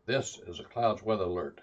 This is a Clouds weather alert.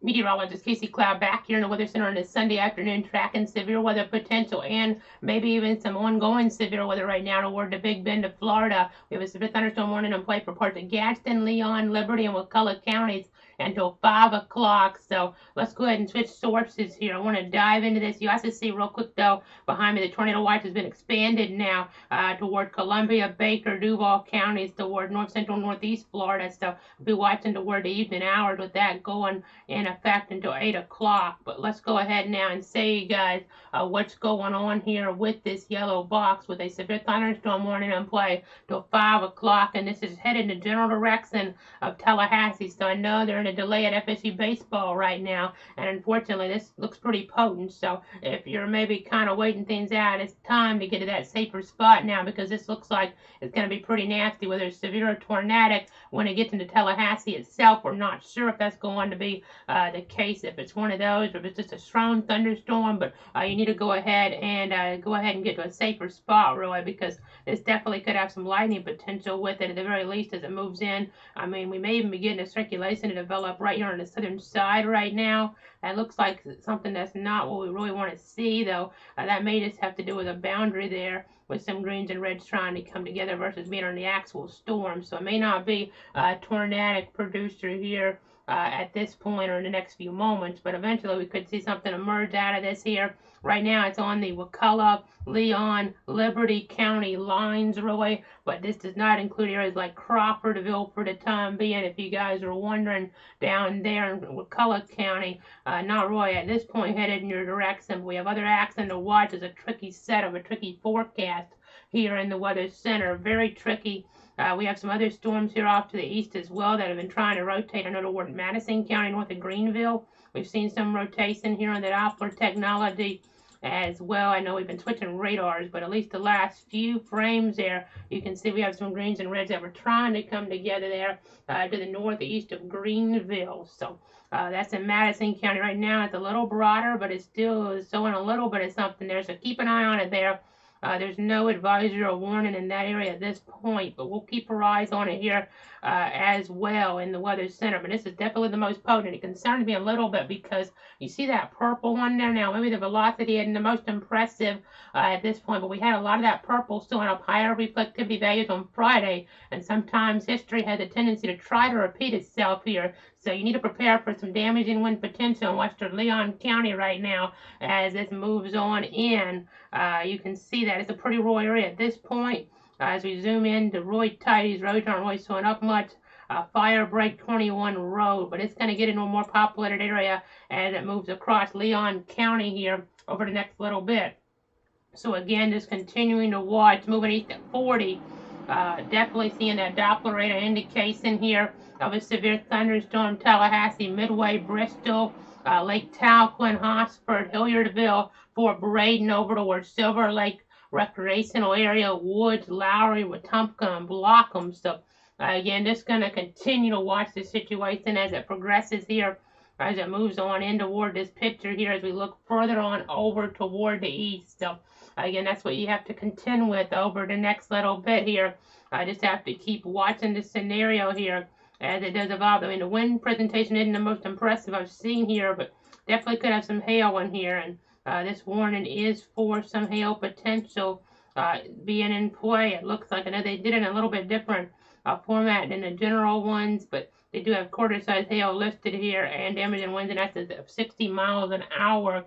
Meteorologist Casey Cloud back here in the Weather Center on this Sunday afternoon, tracking severe weather potential and maybe even some ongoing severe weather right now toward the Big Bend of Florida. We have a severe thunderstorm warning in play for parts of Gadsden, Leon, Liberty, and Wakulla counties until 5 o'clock. So let's go ahead and switch sources here. I want to dive into this. You also see real quick, though, behind me, the tornado watch has been expanded now toward Columbia, Baker, Duval counties, toward north central, northeast Florida. So we'll be watching toward the evening hours with that going in effect until 8 o'clock. But let's go ahead now and say, you guys, what's going on here with this yellow box with a severe thunderstorm warning in play till 5 o'clock. And this is headed in the general direction of Tallahassee. So I know they're in a delay at FSU baseball right now. And unfortunately, this looks pretty potent. So if you're maybe kind of waiting things out, it's time to get to that safer spot now, because this looks like it's going to be pretty nasty, whether it's severe or tornadic. When it gets into Tallahassee itself, we're not sure if that's going to be the case, if it's one of those, or if it's just a strong thunderstorm. But you need to go ahead and get to a safer spot, really, because this definitely could have some lightning potential with it at the very least as it moves in. I mean, we may even be getting a circulation to develop right here on the southern side right now. That looks like something that's not what we really want to see, though. That may just have to do with a boundary there, with some greens and reds trying to come together versus being on the actual storm. So it may not be a tornadic producer here at this point or in the next few moments, but eventually we could see something emerge out of this here. Right now it's on the Wakulla, Leon, Liberty County lines, really, but this does not include areas like Crawfordville for the time being, if you guys are wondering, down there in Wakulla County. Not really at this point headed in your direction. We have other action to watch as a tricky forecast here in the Weather Center. Very tricky. We have some other storms here off to the east as well that have been trying to rotate. I know toward Madison County, north of Greenville. We've seen some rotation here on the Doppler technology as well. I know we've been switching radars, but at least the last few frames there, you can see we have some greens and reds that were trying to come together there to the northeast of Greenville. So that's in Madison County right now. It's a little broader, but it still is showing a little bit of something there. So keep an eye on it there. There's no advisory or warning in that area at this point, but we'll keep our eyes on it here as well in the Weather Center. But this is definitely the most potent. It concerns me a little bit because you see that purple one there now. Maybe the velocity isn't the most impressive at this point, but we had a lot of that purple showing up higher reflectivity values on Friday, and sometimes history has a tendency to try to repeat itself here. So you need to prepare for some damaging wind potential in western Leon County right now as this moves on in. You can see that it's a pretty rural area at this point. As we zoom in to Roy Tidy's roads aren't really showing up much. Fire Break 21 Road, but it's going to get into a more populated area as it moves across Leon County here over the next little bit. So again, just continuing to watch, moving east at 40. Definitely seeing that Doppler radar indication here of a severe thunderstorm. Tallahassee, Midway, Bristol, Lake Talquin, Hosford, Hilliardville, Fort Braden over towards Silver Lake recreational area, Woods, Lowry, Wetumpka, and Blockham. So again, just going to continue to watch the situation as it progresses here, as it moves on in toward this picture here as we look further on over toward the east. So again, that's what you have to contend with over the next little bit here. I just have to keep watching the scenario here as it does evolve. I mean, the wind presentation isn't the most impressive I've seen here, but definitely could have some hail in here, and this warning is for some hail potential being in play. It looks like, I know they did it in a little bit different format than the general ones, but they do have quarter-size hail listed here and damaging winds in excess of 60 miles an hour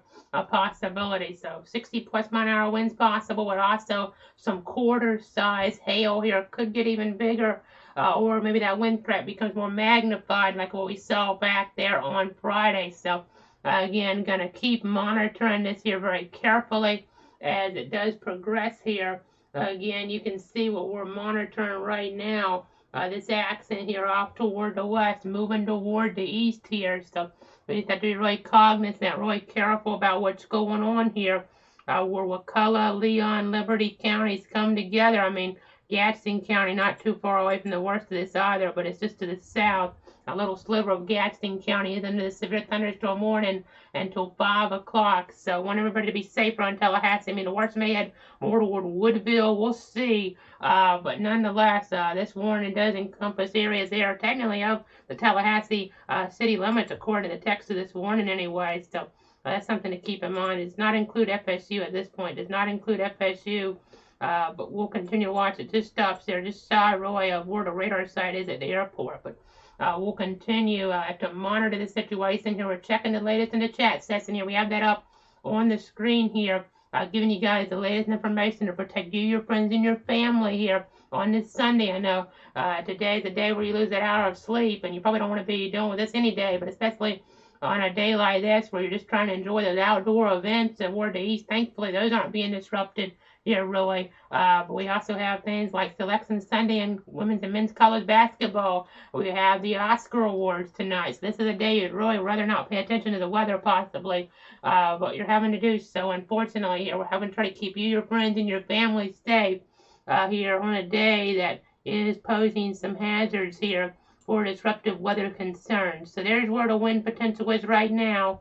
possibility. So 60 plus mile an hour winds possible, but also some quarter-size hail here. Could get even bigger, or maybe that wind threat becomes more magnified like what we saw back there on Friday. So again, going to keep monitoring this here very carefully as it does progress here. Again, you can see what we're monitoring right now. This accent here off toward the west, moving toward the east here. So we just have to be really cognizant, really careful about what's going on here. Where Wakulla, Leon, Liberty counties come together. I mean, Gadsden County not too far away from the worst of this either, but it's just to the south. A little sliver of Gadsden County is under the severe thunderstorm warning until 5 o'clock. So I want everybody to be safer on Tallahassee. I mean, the worst may head more toward Woodville. We'll see. But nonetheless, this warning does encompass areas there technically of the Tallahassee city limits, according to the text of this warning anyway. So that's something to keep in mind. It does not include FSU at this point. It does not include FSU. But we'll continue to watch it. Just stops there, just shy, Roy, of where the radar site is at the airport. But we'll continue to monitor the situation here. We're checking the latest in the chat session here. We have that up on the screen here, giving you guys the latest information to protect you, your friends, and your family here on this Sunday. I know today's the day where you lose that hour of sleep, and you probably don't want to be doing with this any day, but especially on a day like this where you're just trying to enjoy those outdoor events and where the east, thankfully, those aren't being disrupted. Yeah, really. But we also have things like Selection Sunday and women's and men's college basketball. We have the Oscar Awards tonight. So this is a day you'd really rather not pay attention to the weather, possibly. But you're having to do so, unfortunately. We're having to try to keep you, your friends, and your family safe here on a day that is posing some hazards here for disruptive weather concerns. So there's where the wind potential is right now.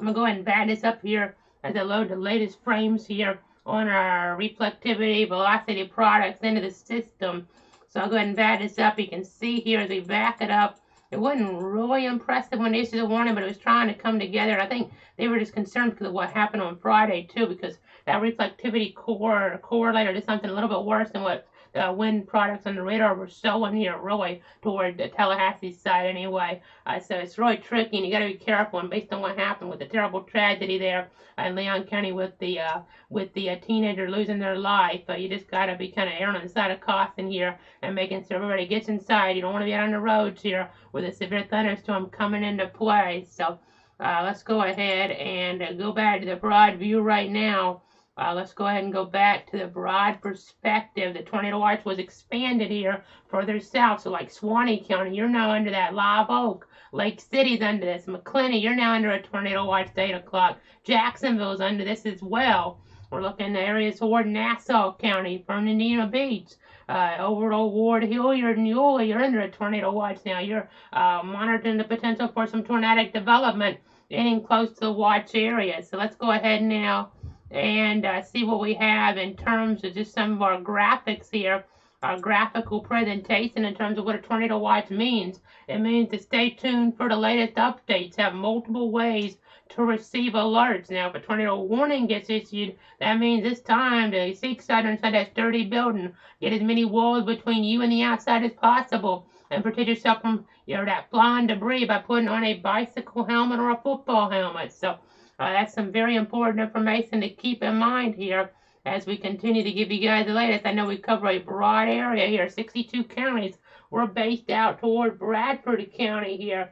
I'm going to go ahead and back this up here as I load the latest frames here on our reflectivity velocity products into the system. So I'll go ahead and back this up. You can see here as we back it up, it wasn't really impressive when they issued the warning, but it was trying to come together. I think they were just concerned because of what happened on Friday too, because that reflectivity correlator did something a little bit worse than what wind products on the radar were showing here, really toward the Tallahassee side anyway. So it's really tricky, and you got to be careful. And based on what happened with the terrible tragedy there in Leon County with the teenager losing their life, you just got to be kind of erring on the side of caution here and making sure everybody gets inside. You don't want to be out on the roads here with a severe thunderstorm coming into play. So let's go ahead and go back to the broad view right now. Let's go ahead and go back to the broad perspective. The tornado watch was expanded here further south. So like Suwannee County, you're now under that. Live Oak, Lake City's under this. McClenny, you're now under a tornado watch at 8 o'clock. Jacksonville's under this as well. We're looking at areas toward Nassau County, Fernandina Beach, over to Ward Hill, you're under a tornado watch now. You're monitoring the potential for some tornadic development getting close to the watch area. So let's go ahead now and see what we have in terms of just some of our graphics here, our graphical presentation in terms of what a tornado watch means. It means to stay tuned for the latest updates, have multiple ways to receive alerts. Now, if a tornado warning gets issued, that means it's time to seek shelter inside that sturdy building. Get as many walls between you and the outside as possible, and protect yourself from that flying debris by putting on a bicycle helmet or a football helmet. So that's some very important information to keep in mind here as we continue to give you guys the latest. I know we cover a broad area here, 62 counties. We're based out toward Bradford County here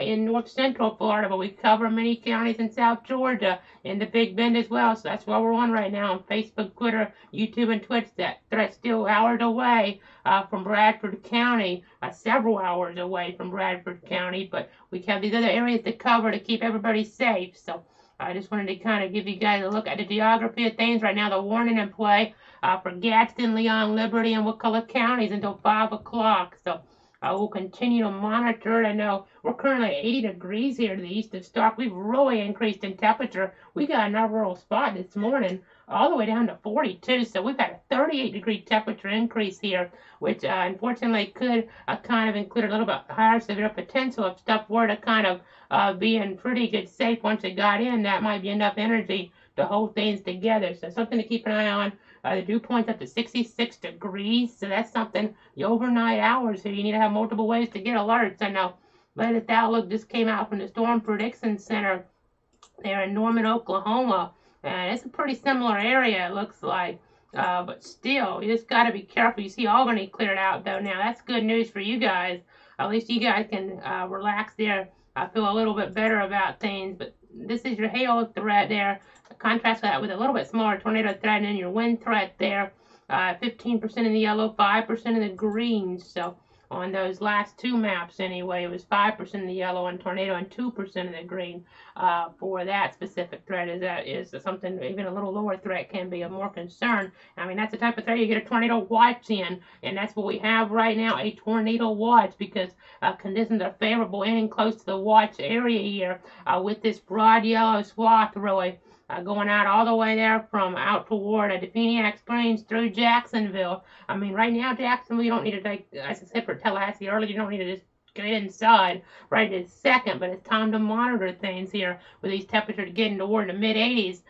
in north central Florida, but we cover many counties in South Georgia, in the Big Bend as well. So that's where we're on right now on Facebook, Twitter, YouTube, and Twitch. That's still hours away from Bradford County, several hours away from Bradford County, but we have these other areas to cover to keep everybody safe. So I just wanted to kind of give you guys a look at the geography of things right now. The warning in play for Gadsden, Leon, Liberty, and Wakulla counties until 5 o'clock. So we'll continue to monitor it. I know we're currently at 80 degrees here to the east of Stark. We've really increased in temperature. We got an overall spot this morning all the way down to 42. So we've had a 38-degree temperature increase here, which unfortunately could kind of include a little bit higher severe potential if stuff were to kind of be in pretty good shape once it got in. That might be enough energy to hold things together. So something to keep an eye on. The dew point's up to 66 degrees, so that's something. The overnight hours here, you need to have multiple ways to get alerts. I know latest outlook just came out from the Storm Prediction Center there in Norman, Oklahoma, and it's a pretty similar area, it looks like. But still, you just got to be careful. You see Albany cleared out, though. Now, that's good news for you guys. At least you guys can relax there. I feel a little bit better about things, but this is your hail threat there. Contrast that with a little bit smaller tornado threat and your wind threat there. 15% in the yellow, 5% in the green. So On those last two maps anyway, it was 5% of the yellow on tornado and 2% of the green for that specific threat. Is something even a little lower threat can be of more concern. I mean, that's the type of threat you get a tornado watch in, and that's what we have right now, a tornado watch, because conditions are favorable in and close to the watch area here with this broad yellow swath really. Going out all the way there from out toward Defeniak Springs through Jacksonville. I mean, right now, Jacksonville, you don't need to take, as I said for Tallahassee earlier, you don't need to just get inside right this second, but it's time to monitor things here with these temperatures getting toward the mid-80s.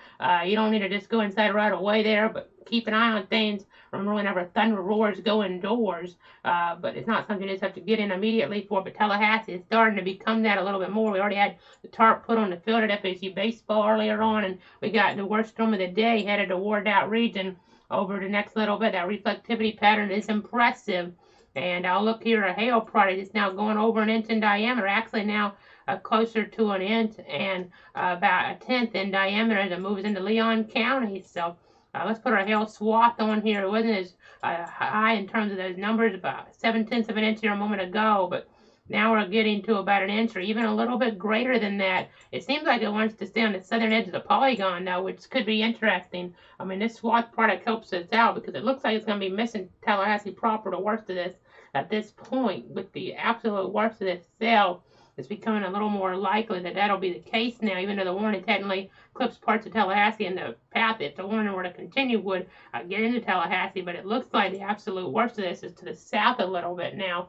You don't need to just go inside right away there, but keep an eye on things. Remember, whenever thunder roars, go indoors. But it's not something you just have to get in immediately for. But Tallahassee is starting to become that a little bit more. We already had the tarp put on the field at FSU baseball earlier on, and we got the worst storm of the day headed toward that region over the next little bit. That reflectivity pattern is impressive. And I'll look here, a hail product is now going over an inch in diameter, actually now closer to an inch and about a tenth in diameter as it moves into Leon County. So let's put our hail swath on here. It wasn't as high in terms of those numbers, about 7/10 of an inch here a moment ago, but now we're getting to about an inch or even a little bit greater than that. It seems like it wants to stay on the southern edge of the polygon now, which could be interesting. I mean, this swath product helps us out because it looks like it's going to be missing Tallahassee proper, the worst of this at this point. With the absolute worst of this cell, it's becoming a little more likely that that'll be the case now, even though the warning technically clips parts of Tallahassee in the path. If the warning were to continue, would get into Tallahassee, but it looks like the absolute worst of this is to the south a little bit now.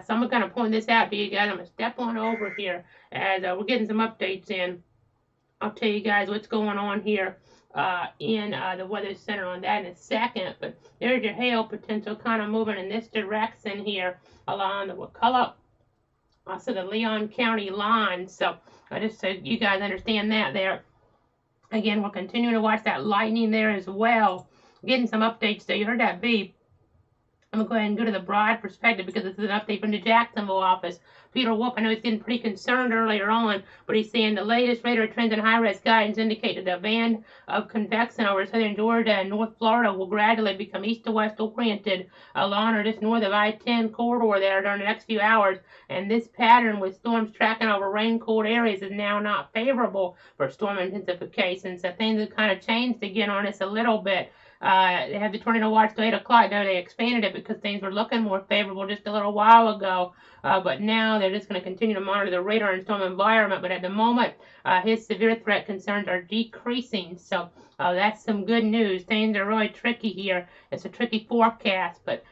So I'm going to point this out to you guys. I'm going to step on over here as we're getting some updates in. I'll tell you guys what's going on here in the Weather Center on that in a second. But there's your hail potential kind of moving in this direction here along the Wakulla, also the Leon County line. So just so you guys understand that there. Again, we're continuing to watch that lightning there as well. Getting some updates there. You heard that beep. I'm going to go ahead and go to the broad perspective because this is an update from the Jacksonville office. Peter Wolf, I know he's getting pretty concerned earlier on, but he's saying the latest radar trends and high-risk guidance indicate that the band of convection over southern Georgia and North Florida will gradually become east to west oriented along or just north of I-10 corridor there during the next few hours. And this pattern with storms tracking over rain-cooled areas is now not favorable for storm intensification. So things have kind of changed again on us a little bit. They had the tornado watch till 8 o'clock. Now they expanded it because things were looking more favorable just a little while ago. But now they're just going to continue to monitor the radar and storm environment. But at the moment, his severe threat concerns are decreasing. So that's some good news. Things are really tricky here. It's a tricky forecast. But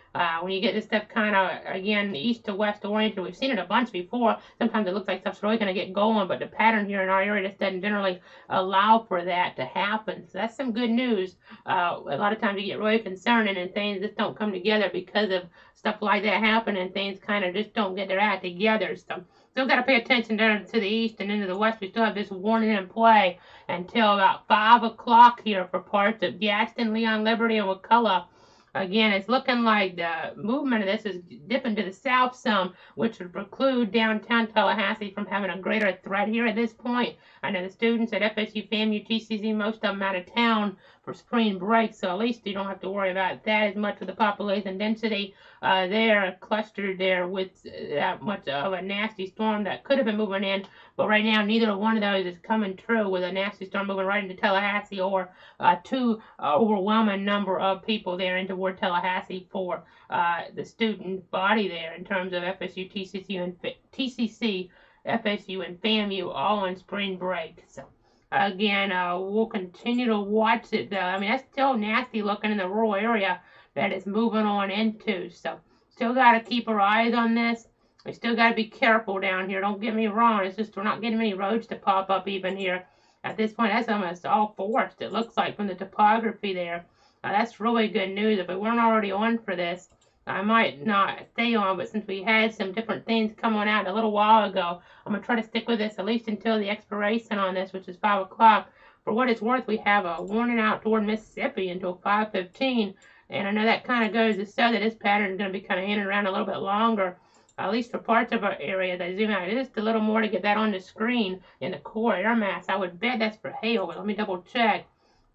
when you get this stuff kind of, again, east to west oriented, we've seen it a bunch before. Sometimes it looks like stuff's really going to get going. But the pattern here in our area just doesn't generally allow for that to happen. So that's some good news. A lot of times you get really concerning and things just don't come together because of stuff like that happening, and things kind of just don't get their act together. So still got to pay attention down to the east and into the west. We still have this warning in play until about 5 o'clock here for parts of Gadsden, Leon, Liberty, and Wakulla. Again, it's looking like the movement of this is dipping to the south some, which would preclude downtown Tallahassee from having a greater threat here at this point. I know the students at FSU, FAMU, TCC, most of them out of town for spring break, so at least you don't have to worry about that as much with the population density there clustered there with that much of a nasty storm that could have been moving in. But right now, neither one of those is coming true with a nasty storm moving right into Tallahassee or too overwhelming number of people there into toward Tallahassee for the student body there in terms of FSU, TCC, FSU, and FAMU all on spring break. So again, we'll continue to watch it though. I mean, that's still nasty looking in the rural area that it's moving on into. So still got to keep our eyes on this. We still got to be careful down here. Don't get me wrong. It's just we're not getting many roads to pop up even here. At this point, that's almost all forest, it looks like, from the topography there. That's really good news. If we weren't already on for this, I might not stay on, but since we had some different things coming out a little while ago, I'm going to try to stick with this at least until the expiration on this, which is 5 o'clock. For what it's worth, we have a warning out toward Mississippi until 5:15, and I know that kind of goes to show that this pattern is going to be kind of in and around a little bit longer, at least for parts of our area. They zoom out just a little more to get that on the screen in the core air mass. I would bet that's for hail, but let me double check.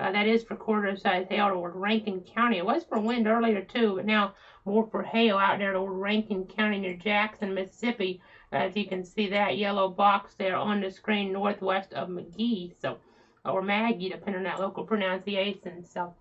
That is for quarter-size hail toward Rankin County. It was for wind earlier too, but now more for hail out there toward Rankin County near Jackson, Mississippi. As you can see that yellow box there on the screen northwest of McGee, so or Maggie, depending on that local pronunciation. So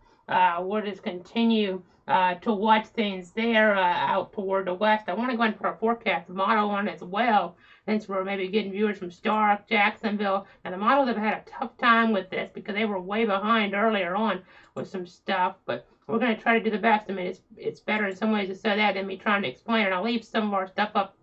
we'll just continue to watch things there out toward the west. I want to go ahead and put our forecast model on as well, since we're maybe getting viewers from Stark, Jacksonville. And the models have had a tough time with this because they were way behind earlier on with some stuff, but we're going to try to do the best. I mean, it's better in some ways to say that than me trying to explain it. I'll leave some of our stuff up.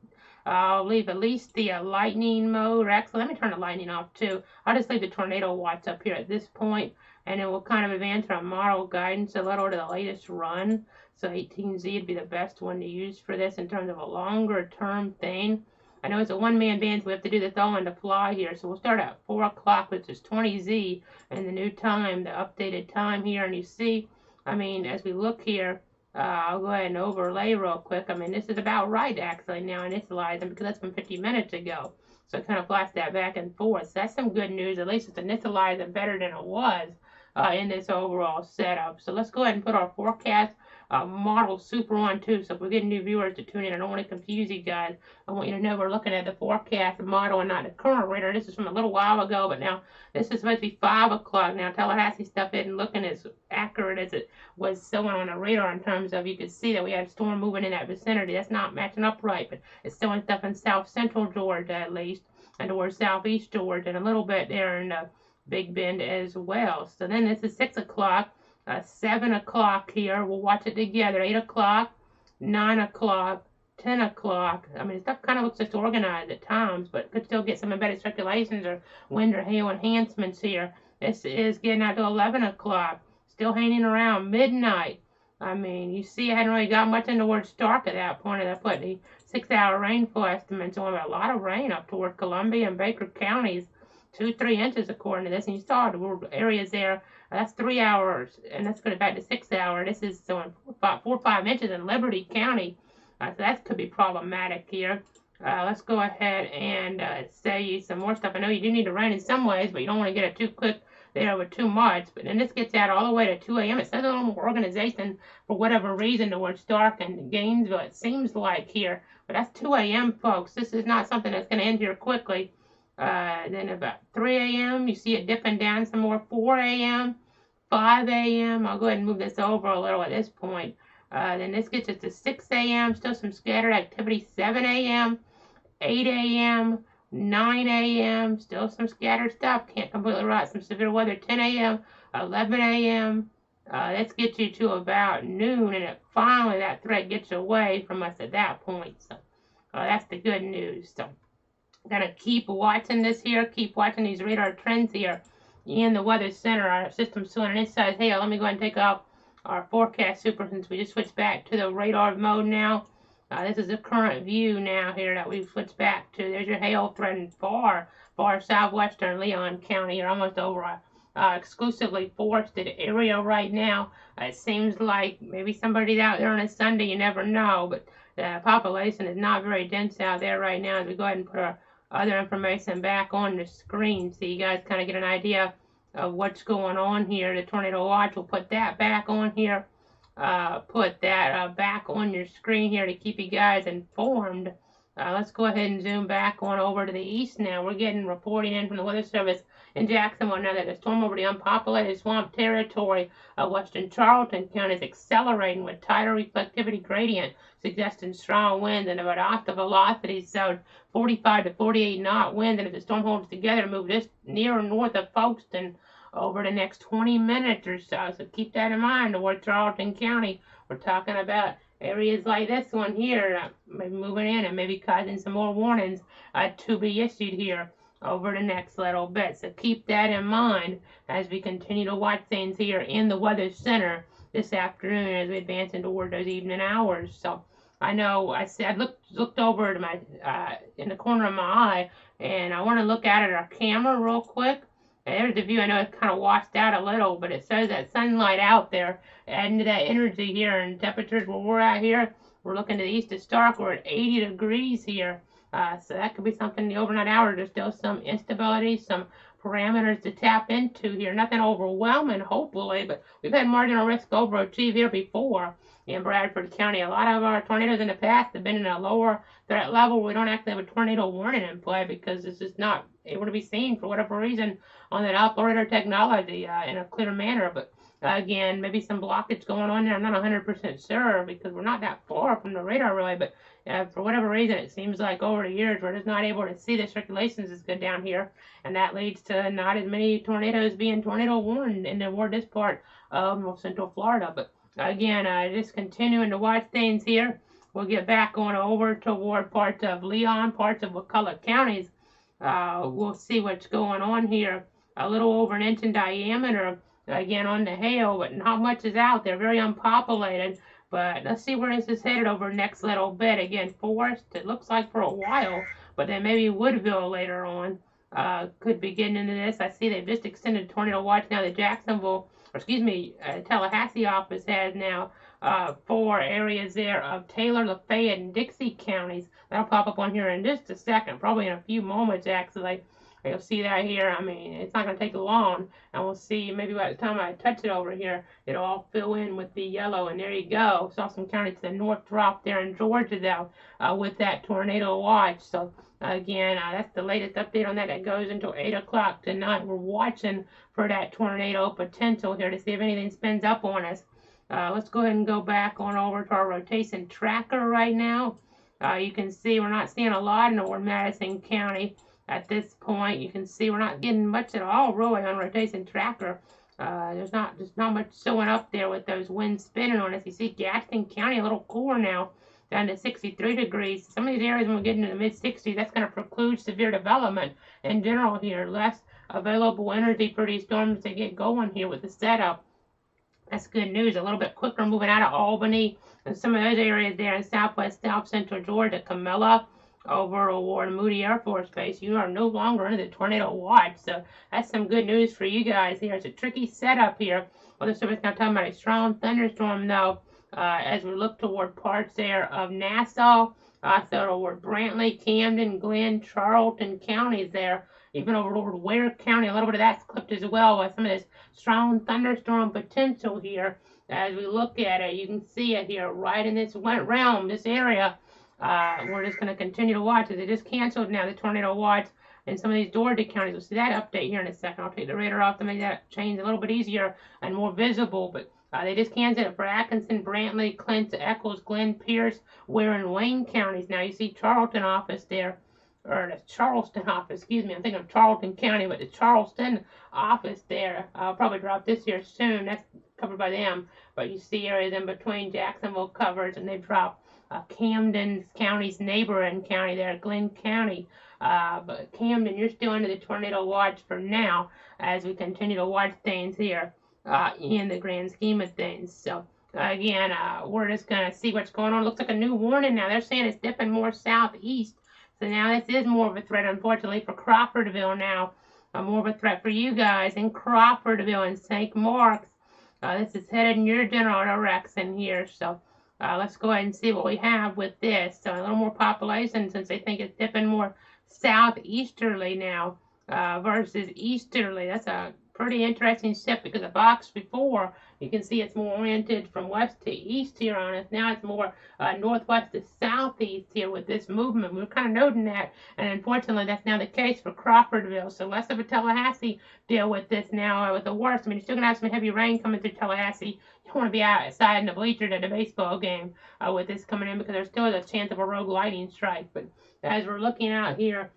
I'll leave at least the lightning mode. Actually, let me turn the lightning off too. I'll just leave the tornado watch up here at this point, and then we'll kind of advance our model guidance a little to the latest run. So 18Z would be the best one to use for this in terms of a longer term thing. I know it's a one-man band, so we have to do this all on the fly here. So we'll start at 4 o'clock, which is 20Z, and the new time, the updated time here. And you see, I mean, as we look here, I'll go ahead and overlay real quick. I mean, this is about right, actually, now initializing, because that's from 50 minutes ago. So it kind of flashed that back and forth. So that's some good news. At least it's initializing better than it was in this overall setup. So let's go ahead and put our forecast model super on too. So if we're getting new viewers to tune in, I don't want to confuse you guys. I want you to know we're looking at the forecast model and not the current radar. This is from a little while ago, but now this is supposed to be 5 o'clock. Now Tallahassee stuff isn't looking as accurate as it was showing on the radar in terms of you could see that we had a storm moving in that vicinity. That's not matching up right, but it's showing stuff in south central Georgia at least, and towards southeast Georgia, and a little bit there in Big Bend as well. So then this is 6 o'clock. 7 o'clock here. We'll watch it together. 8 o'clock, 9 o'clock, 10 o'clock. I mean, stuff kind of looks disorganized at times, but could still get some embedded circulations or wind or hail enhancements here. This is getting out to 11 o'clock. Still hanging around midnight. I mean, you see, I hadn't really got much into word Stark at that point. I put the 6-hour rainfall estimates on a lot of rain up toward Columbia and Baker counties. 2-3 inches according to this, and you saw the areas there. That's 3 hours, and let's put it back to 6 hours. This is showing 4 or 5 inches in Liberty County, so that could be problematic here. Let's go ahead and say some more stuff. I know you do need to rain in some ways, but you don't want to get it too quick there with too much. But then this gets out all the way to 2 a.m. It says a little more organization for whatever reason towards Stark and Gainesville, it seems like here. But that's 2 a.m., folks. This is not something that's going to end here quickly. Then about 3 a.m., you see it dipping down some more. 4 a.m., 5 a.m. I'll go ahead and move this over a little at this point. Then this gets us to 6 a.m., still some scattered activity. 7 a.m., 8 a.m., 9 a.m., still some scattered stuff. Can't completely rule out some severe weather. 10 a.m., 11 a.m. Let's get you to about noon, and finally that threat gets away from us at that point. So that's the good news. So gonna keep watching this here, keep watching these radar trends here in the Weather Center. Our system's still on its side. Hey, let me go ahead and take off our forecast super since we just switched back to the radar mode now. This is the current view now here that we've switched back to. There's your hail threatened far southwestern Leon County. You're almost over a exclusively forested area right now. It seems like maybe somebody's out there on a Sunday, you never know, but the population is not very dense out there right now. As we go ahead and put our other information back on the screen so you guys kind of get an idea of what's going on here. The tornado watch, we'll put that back on here. Put that back on your screen here to keep you guys informed. Let's go ahead and zoom back on over to the east now. We're getting reporting in from the Weather Service in Jacksonville now that the storm over the unpopulated swamp territory of western Charlton County is accelerating with tighter reflectivity gradient, suggesting strong winds and about off the velocity, so 45 to 48 knot wind. And if the storm holds together, move this near and north of Folkestone over the next 20 minutes or so. So keep that in mind toward Charlton County. We're talking about areas like this one here, maybe moving in and maybe causing some more warnings to be issued here over the next little bit. So keep that in mind as we continue to watch things here in the Weather Center this afternoon as we advance toward those evening hours. So I know I said looked over to my in the corner of my eye, and I want to look at it our camera real quick. And there's the view. I know it's kind of washed out a little, but it shows that sunlight out there adding to that energy here. And temperatures where we're at here, we're looking to the east of Stark. We're at 80 degrees here. So that could be something in the overnight hours. There's still some instability, some parameters to tap into here. Nothing overwhelming, hopefully, but we've had marginal risk overachieve here before in Bradford County. A lot of our tornadoes in the past have been in a lower threat level. We don't actually have a tornado warning in play because it's just not able to be seen for whatever reason on that operator technology in a clear manner. But again, maybe some blockage going on there. I'm not 100% sure because we're not that far from the radar really, but for whatever reason, it seems like over the years we're just not able to see the circulations as good down here, and that leads to not as many tornadoes being tornado warned in this part of Central Florida. But again, just continuing to watch things here. We'll get back on over toward parts of Leon, parts of McCulloch counties. We'll see what's going on here. A little over an inch in diameter, again on the hail, but not much is out there. Very unpopulated. But let's see where this is headed over the next little bit. Again, forest, it looks like for a while, but then maybe Woodville later on could be getting into this. I see they've just extended tornado watch now. The Tallahassee office has now 4 areas there of Taylor, Lafayette, and Dixie counties. That'll pop up on here in just a second, probably in a few moments actually. You'll see that here. I mean, it's not going to take long, and we'll see maybe by the time I touch it over here, it'll all fill in with the yellow, and there you go. Saw some county to the north drop there in Georgia, though, with that tornado watch. So, again, that's the latest update on that. That goes until 8 o'clock tonight. We're watching for that tornado potential here to see if anything spins up on us. Let's go ahead and go back on over to our rotation tracker right now. You can see we're not seeing a lot in North Madison County. At this point, you can see we're not getting much at all really on rotation tracker. There's not much showing up there with those winds spinning on us. You see Gaston County a little cooler now, down to 63 degrees. Some of these areas when we get into the mid-60s, that's going to preclude severe development in general here. Less available energy for these storms to get going here with the setup. That's good news. A little bit quicker moving out of Albany and some of those areas there in southwest, south central Georgia, Camilla, over toward Moody Air Force Base. You are no longer under the tornado watch, so that's some good news for you guys here. It's a tricky setup here. Well, the service now talking about a strong thunderstorm, though, as we look toward parts there of Nassau, so toward Brantley, Camden, Glenn, Charlton counties there, even over toward Ware County. A little bit of that's clipped as well with some of this strong thunderstorm potential here. As we look at it, you can see it here right in this realm, this area. We're just going to continue to watch it. They just canceled now the tornado watch in some of these Georgia counties. We'll see that update here in a second. I'll take the radar off to make that change a little bit easier and more visible. But they just canceled it for Atkinson, Brantley, Clint, Eccles, Glenn, Pierce, Ware, and Wayne counties. Now you see Charlton office there, or the Charleston office, excuse me. I'm thinking of Charlton County, but the Charleston office there. I'll probably drop this here soon. That's covered by them. But you see areas in between Jacksonville covers, and they drop Camden County's neighboring county there, Glenn County. But Camden, you're still under the tornado watch for now as we continue to watch things here in the grand scheme of things. So, again, we're just going to see what's going on. It looks like a new warning now. They're saying it's dipping more southeast. So now this is more of a threat, unfortunately, for Crawfordville now. More of a threat for you guys in Crawfordville and St. Mark's. This is headed in your general direction here. So, let's go ahead and see what we have with this. So a little more population since they think it's dipping more southeasterly now versus easterly. That's a pretty interesting shift because the box before, you can see it's more oriented from west to east here on us. Now it's more northwest to southeast here with this movement. We were kind of noting that, and unfortunately that's now the case for Crawfordville. So less of a Tallahassee deal with this now with the worst. I mean, you're still going to have some heavy rain coming through Tallahassee. You don't want to be outside in the bleachers at a baseball game with this coming in because there's still a chance of a rogue lightning strike. But as we're looking out here,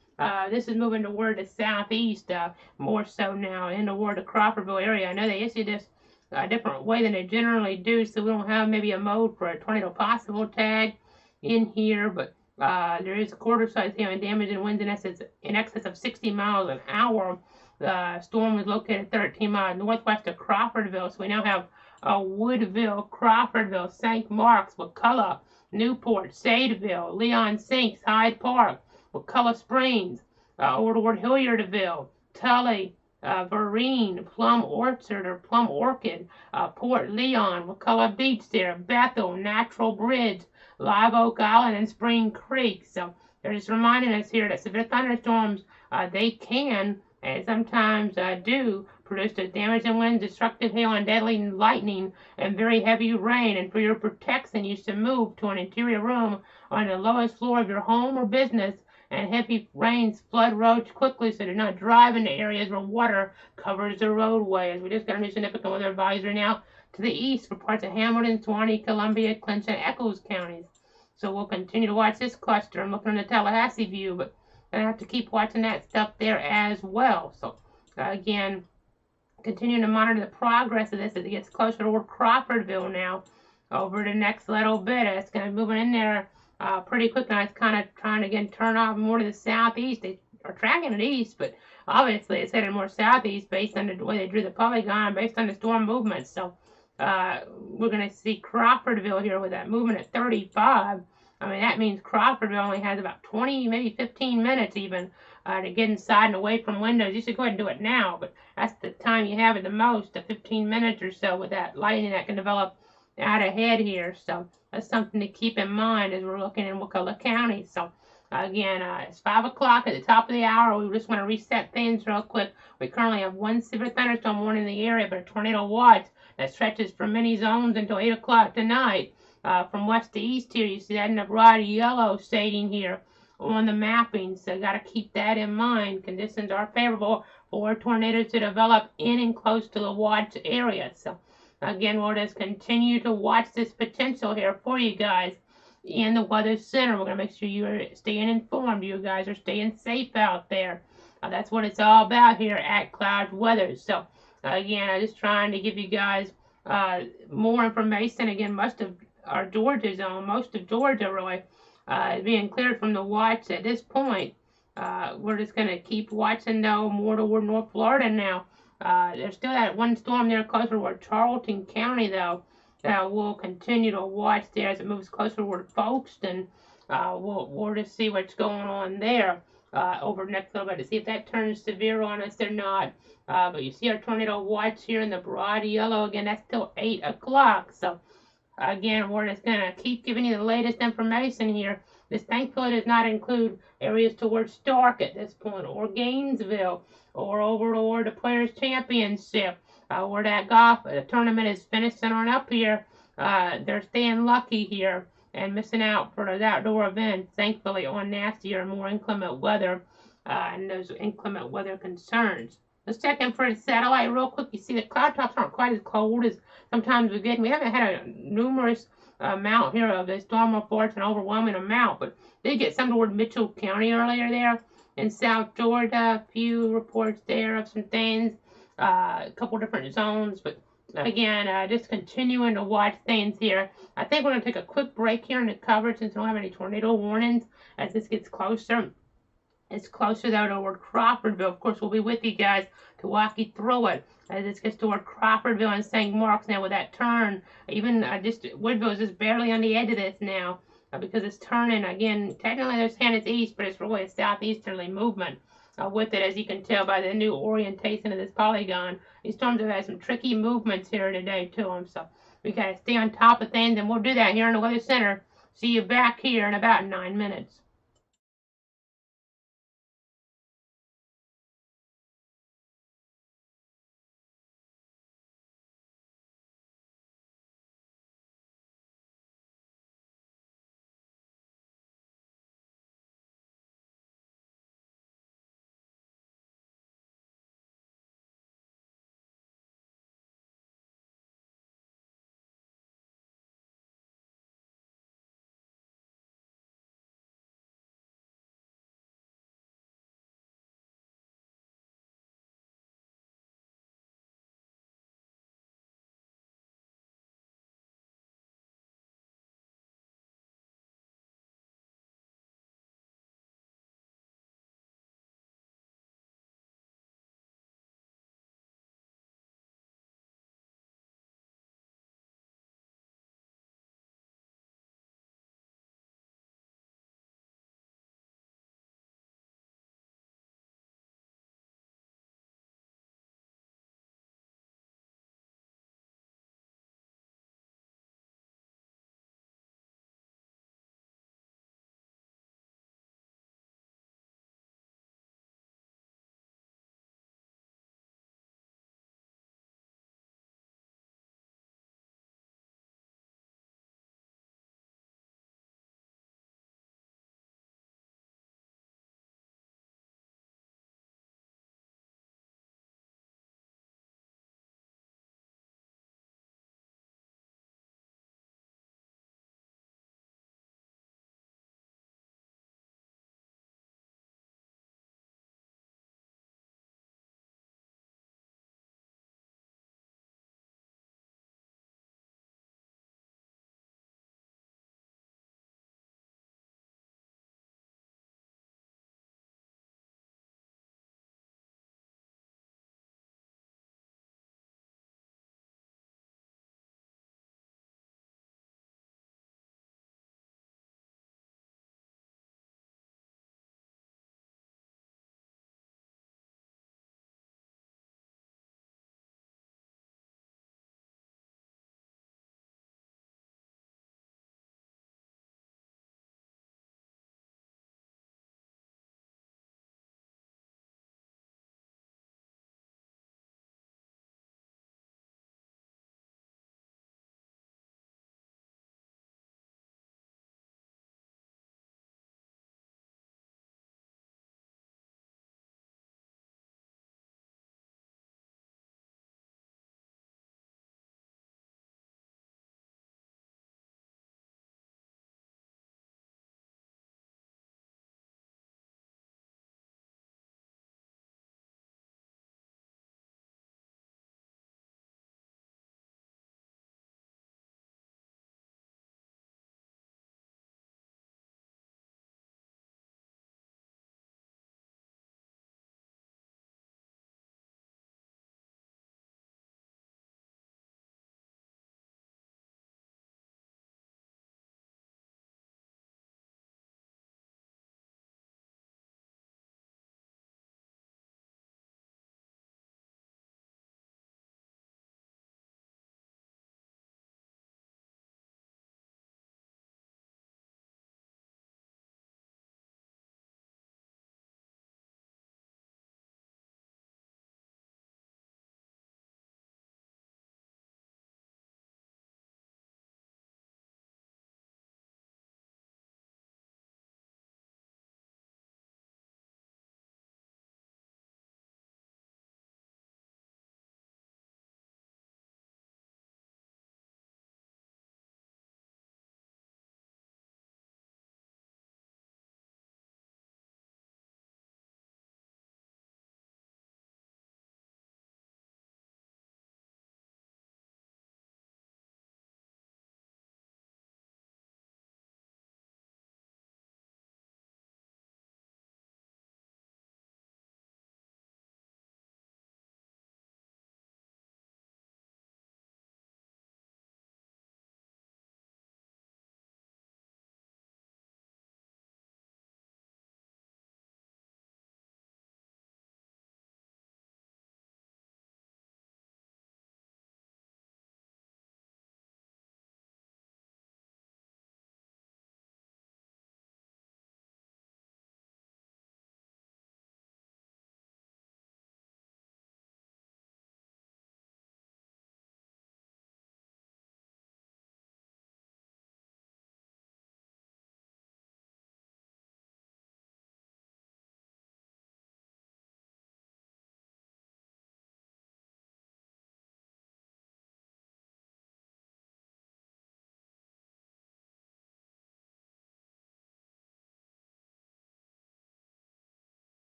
this is moving toward the southeast more so now in toward the Crawfordville area. I know they issued this a different way than they generally do, so we don't have maybe a mode for a tornado possible tag in here, but there is a quarter-size hail and damage and winds in excess of 60 miles an hour. The storm was located 13 miles northwest of Crawfordville, so we now have Woodville, Crawfordville, St. Mark's, McCulloch, Newport, Sadeville, Leon Sinks, Hyde Park, McCulloch Springs, over toward Hilliardville, Tully, Vereen, Plum Orchard or Plum Orchid, Port Leon, McCulloch Beach there, Bethel, Natural Bridge, Live Oak Island, and Spring Creek. So they're just reminding us here that severe thunderstorms, they can and sometimes do produce the damaging winds, destructive hail, and deadly lightning, and very heavy rain. And for your protection, you should move to an interior room on the lowest floor of your home or business. And heavy rains flood roads quickly, so do not drive into areas where water covers the roadway. As we just got a new significant weather advisory now to the east for parts of Hamilton, Suwannee, Columbia, Clinton, and Echoes counties. So we'll continue to watch this cluster. I'm looking in the Tallahassee view, but gonna have to keep watching that stuff there as well. So again, continuing to monitor the progress of this as it gets closer toward Crawfordville now. Over the next little bit, it's gonna be moving in there pretty quick. Now it's kind of trying to again turn off more to the southeast. They are tracking it east, but obviously it's headed more southeast based on the way they drew the polygon, based on the storm movement. So we're going to see Crawfordville here with that movement at 35. I mean, that means Crawfordville only has about 20, maybe 15 minutes even to get inside and away from windows. You should go ahead and do it now, but that's the time you have it the most, the 15 minutes or so with that lightning that can develop out ahead here. So that's something to keep in mind as we're looking in Wakulla County. So again, it's 5 o'clock at the top of the hour. We just want to reset things real quick. We currently have one severe thunderstorm warning in the area, but a tornado watch that stretches from many zones until 8 o'clock tonight. From west to east here, you see that in the broad yellow shading here on the mapping. So you got to keep that in mind. Conditions are favorable for tornadoes to develop in and close to the watch area. So again, we'll just continue to watch this potential here for you guys in the Weather Center. We're going to make sure you're staying informed. You guys are staying safe out there. That's what it's all about here at Cloud Weather. So again, I'm just trying to give you guys more information. Again, most of our Georgia zone, most of Georgia really, is being cleared from the watch at this point. We're just going to keep watching though more toward North Florida now. There's still that one storm there closer toward Charlton County though. We'll continue to watch there as it moves closer toward Folkestone. We'll just see what's going on there over the next little bit to see if that turns severe on us or not. But you see our tornado watch here in the broad yellow. Again, that's still 8 o'clock. So again, we're just going to keep giving you the latest information here. This thankfully does not include areas towards Stark at this point, or Gainesville, or over toward the Players Championship, where that golf tournament is finishing on up here. They're staying lucky here and missing out for those outdoor events, thankfully, on nastier and more inclement weather and those inclement weather concerns. Let's check in for the satellite real quick. You see the cloud tops aren't quite as cold as sometimes we get. We haven't had a numerous amount here of the storm reports, an overwhelming amount, but did get some toward Mitchell County earlier there in South Georgia. A few reports there of some things, a couple different zones, but again, just continuing to watch things here. I think we're going to take a quick break here in the coverage since we don't have any tornado warnings as this gets closer. It's closer though toward Crawfordville. Of course, we'll be with you guys to walk you through it as this gets toward Crawfordville and St. Mark's now with that turn. Even just Woodville is just barely on the edge of this now because it's turning. Again, technically they're saying it's east, but it's really a southeasterly movement with it, as you can tell by the new orientation of this polygon. These storms have had some tricky movements here today to them, so we got to stay on top of things, and we'll do that here in the Weather Center. See you back here in about 9 minutes.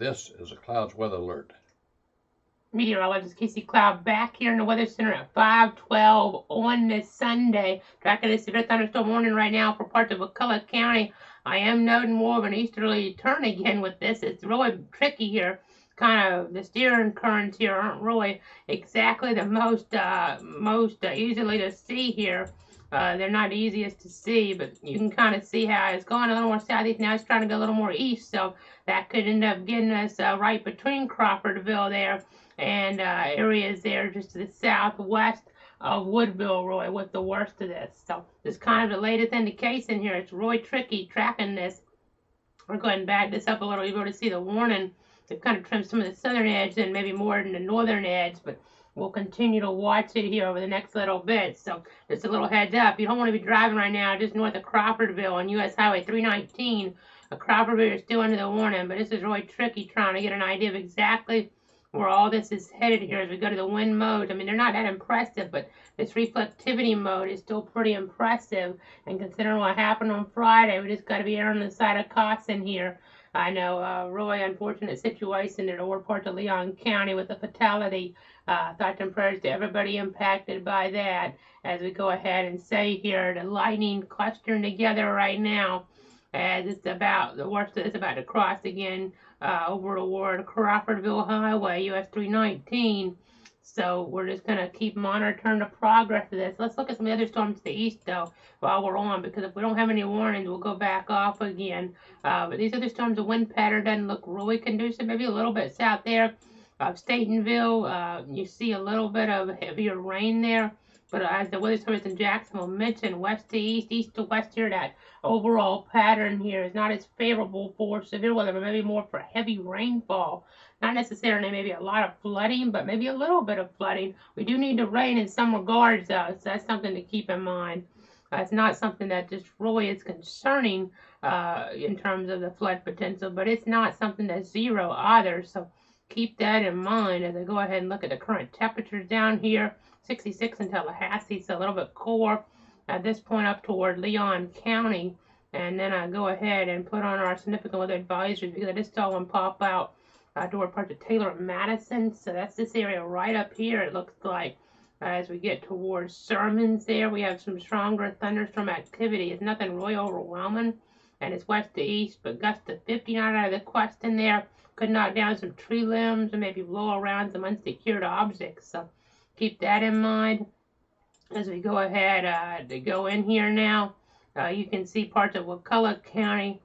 This is a clouds weather alert. Meteorologist Casey Cloud back here in the Weather Center at 5:12 on this Sunday. Tracking a severe thunderstorm warning right now for parts of McCulloch County. I am noting more of an easterly turn again with this. It's really tricky here. Kind of the steering currents here aren't really exactly the most easily to see here. They're not the easiest to see, but you can kind of see how it's going a little more southeast. Now it's trying to go a little more east, so that could end up getting us right between Crawfordville there and areas there just to the southwest of Woodville, Roy, with the worst of this. So this is kind of the latest indication here. It's really tricky tracking this. We're going to back this up a little. You'll be able to see the warning. They've kind of trimmed some of the southern edge and maybe more in the northern edge, but we'll continue to watch it here over the next little bit. So just a little heads up. You don't want to be driving right now just north of Crawfordville on US Highway 319. Crawfordville is still under the warning, but this is really tricky trying to get an idea of exactly where all this is headed here as we go to the wind modes. I mean, they're not that impressive, but this reflectivity mode is still pretty impressive. And considering what happened on Friday, we just got to be erring on the side of caution here. I know, really unfortunate situation in the lower parts of Leon County with the fatality. Thoughts and prayers to everybody impacted by that. As we go ahead and say here, the lightning clustering together right now, as it's about, the worst of it's about to cross again over toward Crawfordville Highway, US 319. So we're just going to keep monitoring the progress of this. Let's look at some of the other storms to the east, though, while we're on, because if we don't have any warnings, we'll go back off again. But these other storms, the wind pattern doesn't look really conducive. Maybe a little bit south there of Statenville. You see a little bit of heavier rain there. But as the weather service in Jacksonville mentioned, west to east, east to west here, that overall pattern here is not as favorable for severe weather, but maybe more for heavy rainfall. Not necessarily maybe a lot of flooding, but maybe a little bit of flooding. We do need the rain in some regards, though, so that's something to keep in mind. It's not something that just really is concerning in terms of the flood potential, but it's not something that's zero either, so keep that in mind as I go ahead and look at the current temperatures down here. 66 in Tallahassee, so a little bit cooler at this point up toward Leon County. And then I go ahead and put on our significant weather advisories because I just saw one pop out toward parts of Taylor and Madison. So that's this area right up here, it looks like. As we get towards Sermons there, we have some stronger thunderstorm activity. It's nothing really overwhelming, and it's west to east, but gusts to 50 not out of the question there. Could knock down some tree limbs and maybe blow around some unsecured objects. So keep that in mind as we go ahead to go in here now. You can see parts of McCulloch County.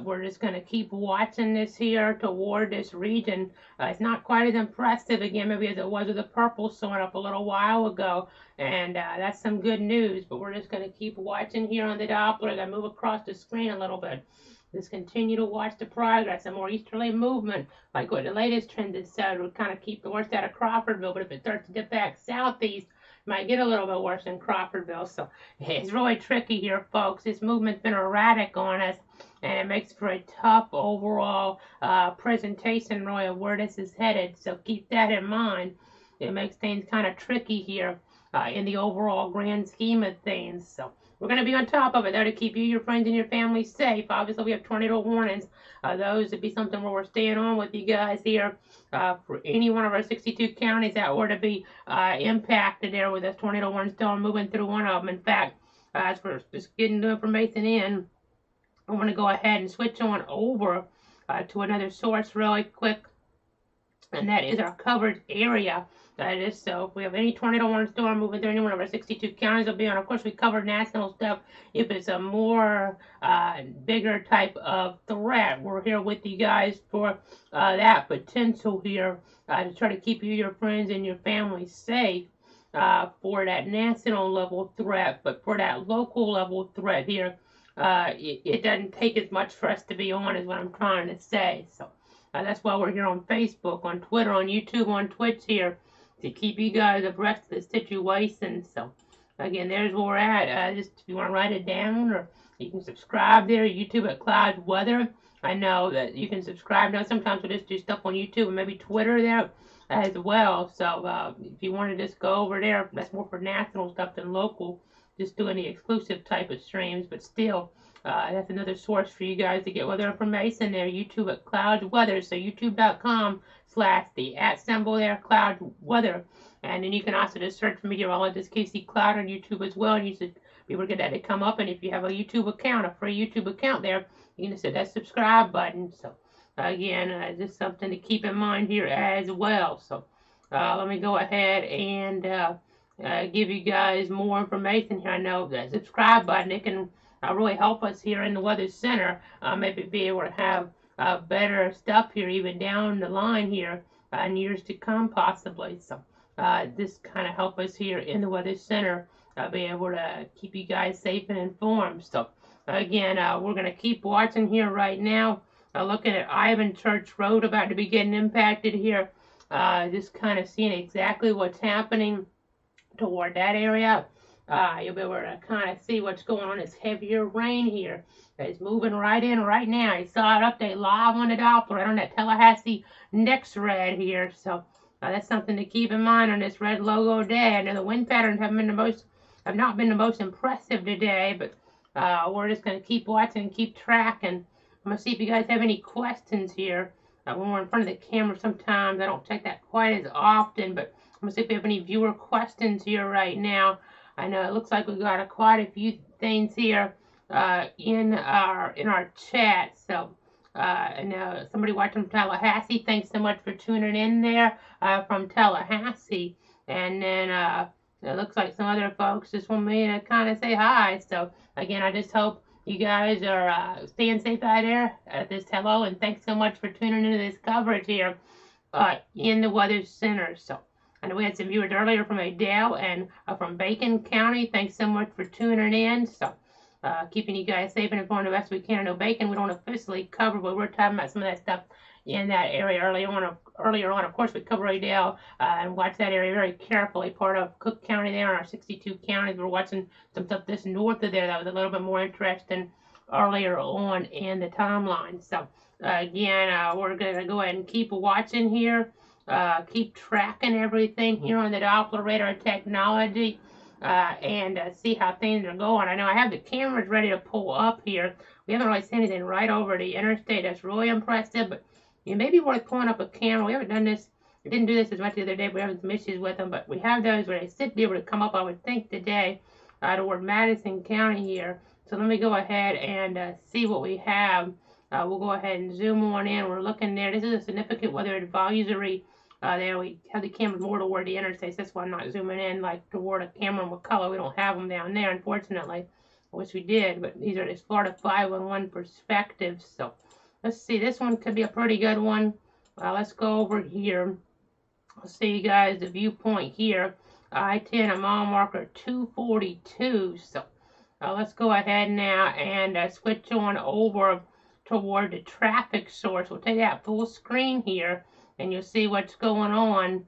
We're just going to keep watching this here toward this region. It's not quite as impressive again maybe as it was with the purple showing up a little while ago, and that's some good news, but we're just going to keep watching here on the Doppler as I move across the screen a little bit. Just continue to watch the progress, a more easterly movement, like what the latest trend has said, would kind of keep the worst out of Crawfordville, but if it starts to dip back southeast, it might get a little bit worse in Crawfordville. So it's really tricky here, folks. This movement's been erratic on us, and it makes for a tough overall presentation, Roy, of where this is headed. So keep that in mind. It makes things kind of tricky here in the overall grand scheme of things. So we're going to be on top of it, though, to keep you, your friends, and your family safe. Obviously, we have tornado warnings. Those would be something where we're staying on with you guys here for any one of our 62 counties that were to be impacted there with this tornado warning still moving through one of them. In fact, as we're just getting the information in, I want to go ahead and switch on over to another source really quick, and that is our coverage area. That is, so if we have any tornado warning storm moving through any one of our 62 counties, it'll be on. Of course, we covered national stuff. If it's a more bigger type of threat, we're here with you guys for that potential here to try to keep you, your friends, and your family safe for that national level threat. But for that local level threat here, it doesn't take as much for us to be on, is what I'm trying to say. So that's why we're here on Facebook, on Twitter, on YouTube, on Twitch here, to keep you guys abreast of the situation. So again, there's where we're at. Just if you want to write it down, or you can subscribe there, YouTube at Cloud Weather. I know that you can subscribe now. Sometimes we just do stuff on YouTube and maybe Twitter there. as well. So if you want to just go over there, that's more for national stuff than local, just doing the exclusive type of streams. But still, that's another source for you guys to get weather information there. YouTube at Cloud Weather. So youtube.com/the @ symbol there, Cloud Weather. And then you can also just search for meteorologist Casey Cloud on YouTube as well, and you should be able to get that to come up. And if you have a YouTube account, a free YouTube account there, you can just hit that subscribe button. So again, just something to keep in mind here as well. So let me go ahead and give you guys more information here. I know that subscribe button, it can really help us here in the Weather Center. Maybe be able to have better stuff here even down the line here in years to come possibly. So this kind of help us here in the Weather Center be able to keep you guys safe and informed. So again, we're going to keep watching here right now. Looking at Ivan Church Road about to be getting impacted here. Just kind of seeing exactly what's happening toward that area. You'll be able to kind of see what's going on. It's heavier rain here. It's moving right in right now. You saw it update live on the Doppler right on that Tallahassee next red here. So that's something to keep in mind on this red logo day. I know the wind patterns have not been the most impressive today, but we're just going to keep watching and keep tracking. I'm going to see if you guys have any questions here. When we're in front of the camera sometimes, I don't check that quite as often, but I'm going to see if we have any viewer questions here right now. I know it looks like we've got quite a few things here in our chat. So, I know somebody watching from Tallahassee, thanks so much for tuning in there from Tallahassee. And then it looks like some other folks just want me to kind of say hi. So, again, I just hope you guys are staying safe out there at this hello, and thanks so much for tuning into this coverage here in the Weather Center. So I know we had some viewers earlier from Adele and from Bacon County. Thanks so much for tuning in. So keeping you guys safe and informed the best we can. I know Bacon we don't officially cover, but we're talking about some of that stuff in that area earlier on. Of course, we cover Adele and watch that area very carefully. Part of Cook County there in our 62 counties. We're watching some stuff just north of there that was a little bit more interesting earlier on in the timeline. So again, we're going to go ahead and keep watching here. Keep tracking everything here on the Doppler radar technology and see how things are going. I know I have the cameras ready to pull up here. We haven't really seen anything right over the interstate that's really impressive, but it may be worth pulling up a camera. We haven't done this. We didn't do this as much the other day. We're having some issues with them, but we have those where they should be able to come up, I would think, today toward Madison County here. So let me go ahead and see what we have. We'll go ahead and zoom on in. We're looking there. This is a significant weather advisory. There we have the camera more toward the interstates. That's why I'm not zooming in like toward a camera with color. We don't have them down there, unfortunately. I wish we did, but these are the Florida 511 perspectives. So let's see. This one could be a pretty good one. Let's go over here. I'll see you guys the viewpoint here. I-10 a mile marker 242. So let's go ahead now and switch on over toward the traffic source. We'll take that full screen here, and you'll see what's going on.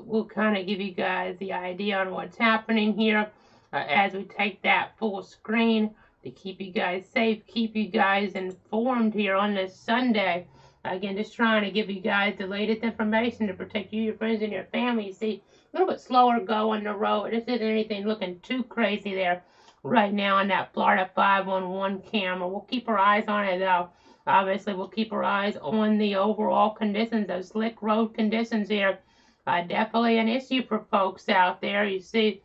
We'll kind of give you guys the idea on what's happening here as we take that full screen to keep you guys safe, keep you guys informed here on this Sunday. Again, just trying to give you guys the latest information to protect you, your friends, and your family. You see, a little bit slower going the road. This isn't anything looking too crazy there right now on that Florida 511 camera. We'll keep our eyes on it, though. Obviously, we'll keep our eyes on the overall conditions, those slick road conditions here. Definitely an issue for folks out there. You see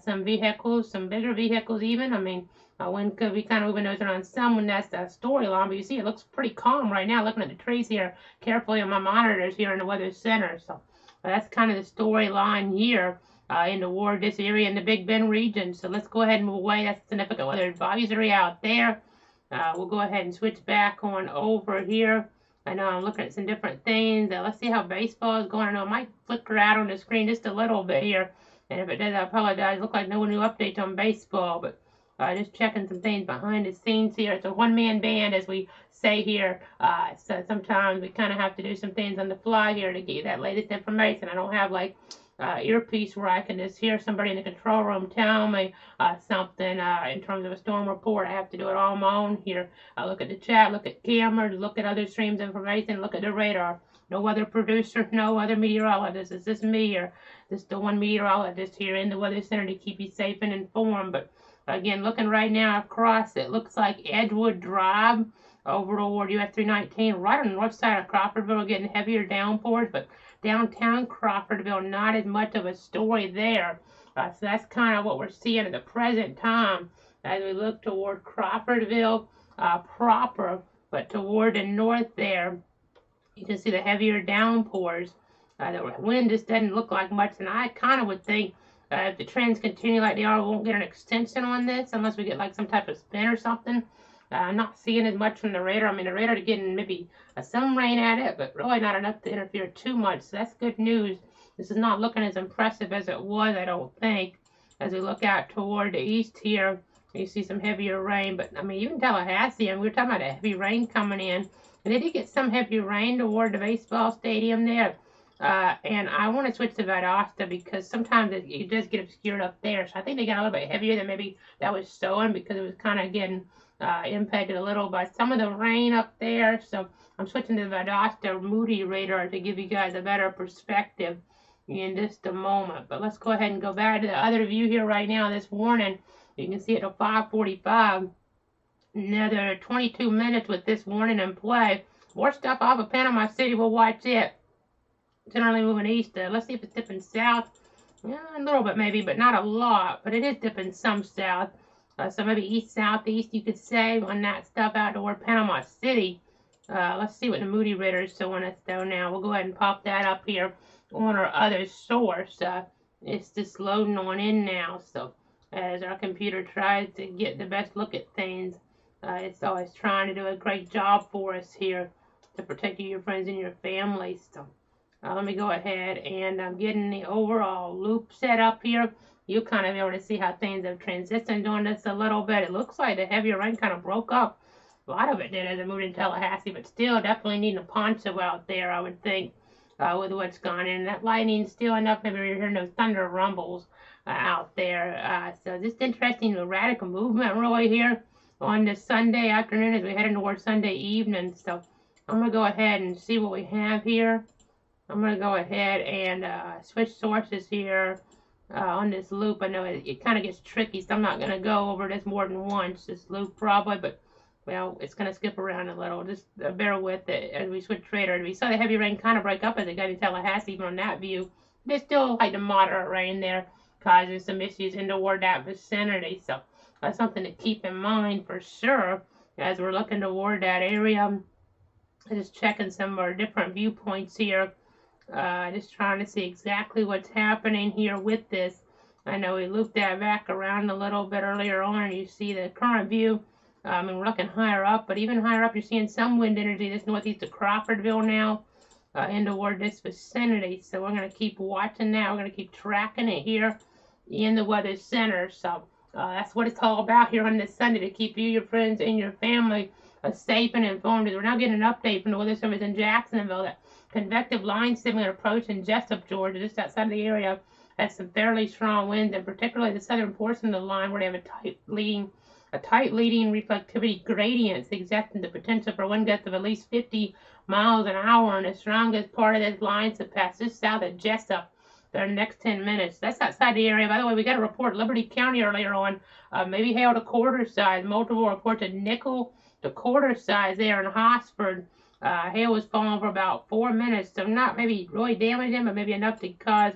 some vehicles, some bigger vehicles even. I mean, wind could be kind of moving those around some when that's the storyline, but you see it looks pretty calm right now looking at the trees here carefully on my monitors here in the Weather Center. So that's kind of the storyline here toward this area in the Big Bend region. So let's go ahead and move away. That's a significant weather advisory out there. We'll go ahead and switch back on over here. I know I'm looking at some different things. Let's see how baseball is going. I know it might flicker out on the screen just a little bit here. And if it does, I apologize. Look like no new updates on baseball, but just checking some things behind the scenes here. It's a one-man band, as we say here. So sometimes we kind of have to do some things on the fly here to get you that latest information. I don't have like earpiece where I can just hear somebody in the control room tell me something in terms of a storm report. I have to do it all on my own here. I look at the chat, look at cameras, look at other streams of information, look at the radar. no other producer, no other meteorologist. It's just me or just the one meteorologist here in the Weather Center to keep you safe and informed. But again, looking right now across, it looks like Edgewood Drive over toward US 319, right on the north side of Crawfordville, getting heavier downpours, but downtown Crawfordville, not as much of a story there. So that's kind of what we're seeing at the present time as we look toward Crawfordville proper, but toward the north there, you can see the heavier downpours. The wind just doesn't look like much, and I kind of would think if the trends continue like they are, we won't get an extension on this unless we get like some type of spin or something. I'm not seeing as much from the radar. I mean, the radar is getting maybe some rain at it, but really not enough to interfere too much. So that's good news. This is not looking as impressive as it was, I don't think. As we look out toward the east here, you see some heavier rain. But, I mean, even Tallahassee, and we were talking about a heavy rain coming in. And they did get some heavy rain toward the baseball stadium there. And I want to switch to Valdosta because sometimes it does get obscured up there. So I think they got a little bit heavier than maybe that was showing because it was kind of getting impacted a little by some of the rain up there. So I'm switching to the Valdosta Moody radar to give you guys a better perspective in just a moment. But let's go ahead and go back to the other view here right now this warning. You can see it at 5:45. Another 22 minutes with this warning in play. More stuff off of Panama City. We'll watch it. Generally moving east. Let's see if it's dipping south. Yeah, a little bit maybe, but not a lot. But it is dipping some south. So maybe east-southeast, you could say, on that stuff out toward Panama City. Let's see what the Moody radar is showing us, though, now. We'll go ahead and pop that up here on our other source. It's just loading on in now. So as our computer tries to get the best look at things, it's always trying to do a great job for us here to protect you, your friends, and your family. So let me go ahead and I'm getting the overall loop set up here. You kind of be able to see how things have transitioned on this a little bit. It looks like the heavier rain kind of broke up. A lot of it did as it moved into Tallahassee, but still definitely needing a poncho out there, I would think, with what's gone in. That lightning still enough, maybe you're hearing those thunder rumbles out there. So just interesting, the radical movement really here on this Sunday afternoon as we head towards Sunday evening. So I'm going to go ahead and see what we have here. I'm going to go ahead and switch sources here. On this loop. I know it kind of gets tricky, so I'm not going to go over this more than once, this loop probably, but, well, it's going to skip around a little. Just bear with it as we switch radar. We saw the heavy rain kind of break up as it got to Tallahassee, even on that view. There's still like the moderate rain there causing some issues in toward that vicinity, so that's something to keep in mind for sure as we're looking toward that area. I'm just checking some of our different viewpoints here. Just trying to see exactly what's happening here with this. I know we looped that back around a little bit earlier on, and you see the current view. And we're looking higher up, but even higher up, you're seeing some wind energy. This northeast of Crawfordville now, in toward this vicinity. So we're going to keep watching that. We're going to keep tracking it here in the Weather Center. So that's what it's all about here on this Sunday, to keep you, your friends, and your family safe and informed. We're now getting an update from the Weather Service in Jacksonville that convective line signal approaching Jessup, Georgia, just outside of the area, has some fairly strong winds, and particularly the southern portion of the line where they have a tight leading reflectivity gradient, suggesting the potential for wind gusts of at least 50 miles an hour, and the strongest part of this line to pass just south of Jessup for the next 10 minutes. That's outside the area. By the way, we got a report Liberty County earlier on, maybe hail to quarter size. Multiple reports of nickel to quarter size there in Hosford. Hail was falling for about 4 minutes, so not maybe really damaging, but maybe enough to cause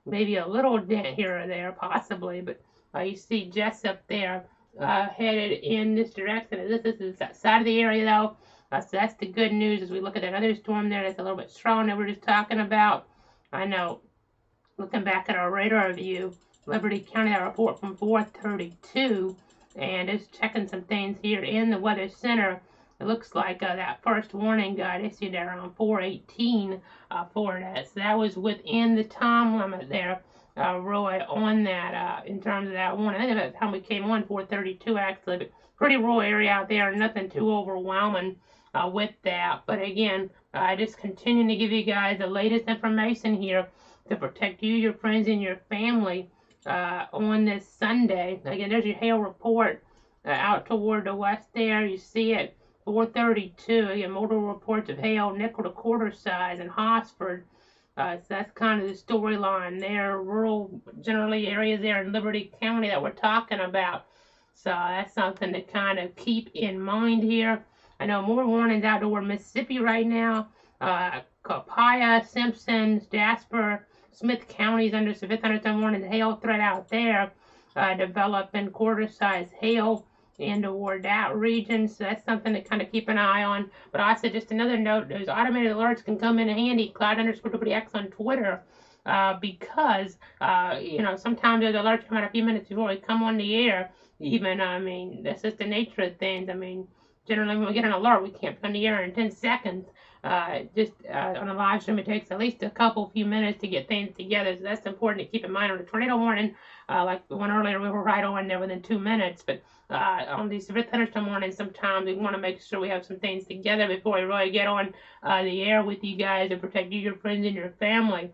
maybe a little dent here or there, possibly. But you see Jessup there headed in this direction. This is outside of the area, though. So that's the good news as we look at that other storm there that's a little bit strong that we're just talking about. I know, looking back at our radar view, Liberty County, that report from 432, and just checking some things here in the Weather Center. It looks like that first warning got issued around 4:18 for that. So that was within the time limit there, Roy, on that in terms of that warning. I think by the time we came on, 4:32 actually, but pretty rural area out there, nothing too overwhelming with that. But again, just continuing to give you guys the latest information here to protect you, your friends, and your family on this Sunday. Again, there's your hail report out toward the west there. You see it. 432. Again, multiple reports of hail, nickel to quarter size in Hosford. So that's kind of the storyline there. Rural, generally areas there in Liberty County that we're talking about. So that's something to kind of keep in mind here. I know more warnings out toward Mississippi right now. Copiah, Simpson, Jasper, Smith counties under severe thunderstorm warning, hail threat out there. Developing quarter-size hail in toward that region. So that's something to kind of keep an eye on. But also just another note, those automated alerts can come in handy. Cloud_WX on Twitter. Because sometimes those alerts come out a few minutes before we come on the air. Even, that's just the nature of things. Generally when we get an alert, we can't be on the air in 10 seconds. On a live stream, it takes at least a few minutes to get things together. So that's important to keep in mind on a tornado warning. Like the one earlier, we were right on there within 2 minutes. But on these severe thunderstorm warnings, sometimes we want to make sure we have some things together before we really get on the air with you guys to protect you, your friends, and your family.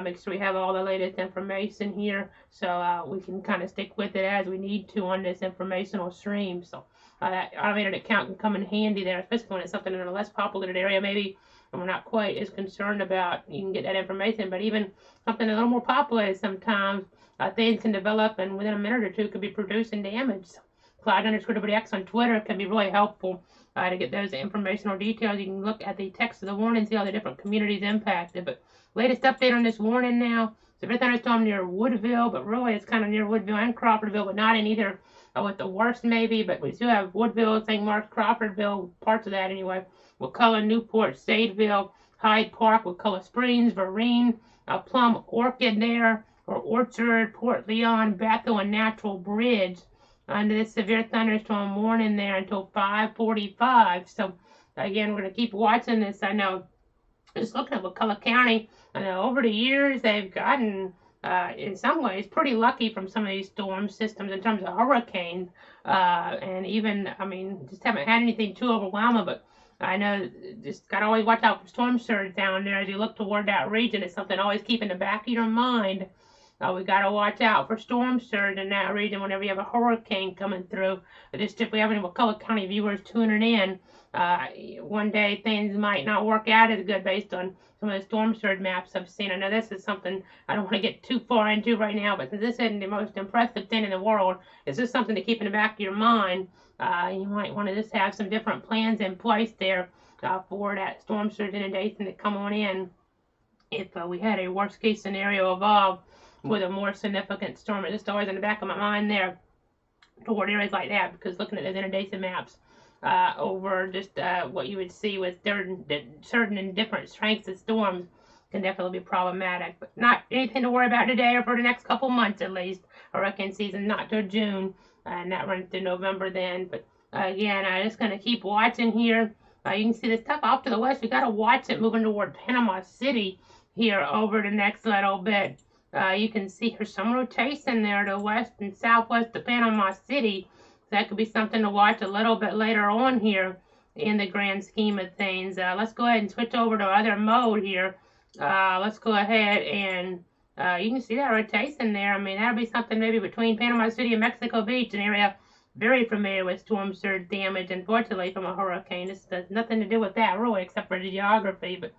Make sure we have all the latest information here so we can kind of stick with it as we need to on this informational stream. So that automated account can come in handy there, especially when it's something in a less populated area maybe and we're not quite as concerned about. You can get that information, but even something a little more populated sometimes, things can develop and within a minute or two could be producing damage. So Cloud_WX on Twitter can be really helpful to get those informational details. You can look at the text of the warning, see all the different communities impacted. But latest update on this warning now, severe thunderstorm near Woodville, but really it's kind of near Woodville and Crawfordville, but not in either with the worst maybe, but we still have Woodville, St. Mark's, Crawfordville, parts of that anyway. McCullough, Newport, Sadeville, Hyde Park, McCullough Springs, Vereen, Plum Orchid there, or Orchard, Port Leon, Bethel, and Natural Bridge under this severe thunderstorm warning there until 5:45. So again, we're going to keep watching this. I know just looking at McCullough County, I know over the years they've gotten in some ways pretty lucky from some of these storm systems in terms of hurricanes, and even just haven't had anything too overwhelming. But I know just got to always watch out for storm surge down there as you look toward that region. It's something always keep in the back of your mind. We got to watch out for storm surge in that region whenever you have a hurricane coming through. Just if we have any McCullough County viewers tuning in, one day things might not work out as good based on some of the storm surge maps I've seen. I know this is something I don't want to get too far into right now, but since this isn't the most impressive thing in the world, it's just something to keep in the back of your mind. You might want to just have some different plans in place there for that storm surge inundation to come on in if we had a worst case scenario evolve with a more significant storm. It's just always in the back of my mind there toward areas like that, because looking at those inundation maps over just what you would see with certain and different strengths of storms can definitely be problematic. But not anything to worry about today or for the next couple months at least. Hurricane season not till June, and that runs through November then. But again, I'm just going to keep watching here. You can see the stuff off to the west. We got to watch it moving toward Panama City here over the next little bit. You can see there's some rotation there to west and southwest of Panama City. So that could be something to watch a little bit later on here in the grand scheme of things. Let's go ahead and switch over to other mode here. Let's go ahead and you can see that rotation there. That'll be something maybe between Panama City and Mexico Beach, an area very familiar with storm surge damage, unfortunately, from a hurricane. This has nothing to do with that, really, except for the geography. But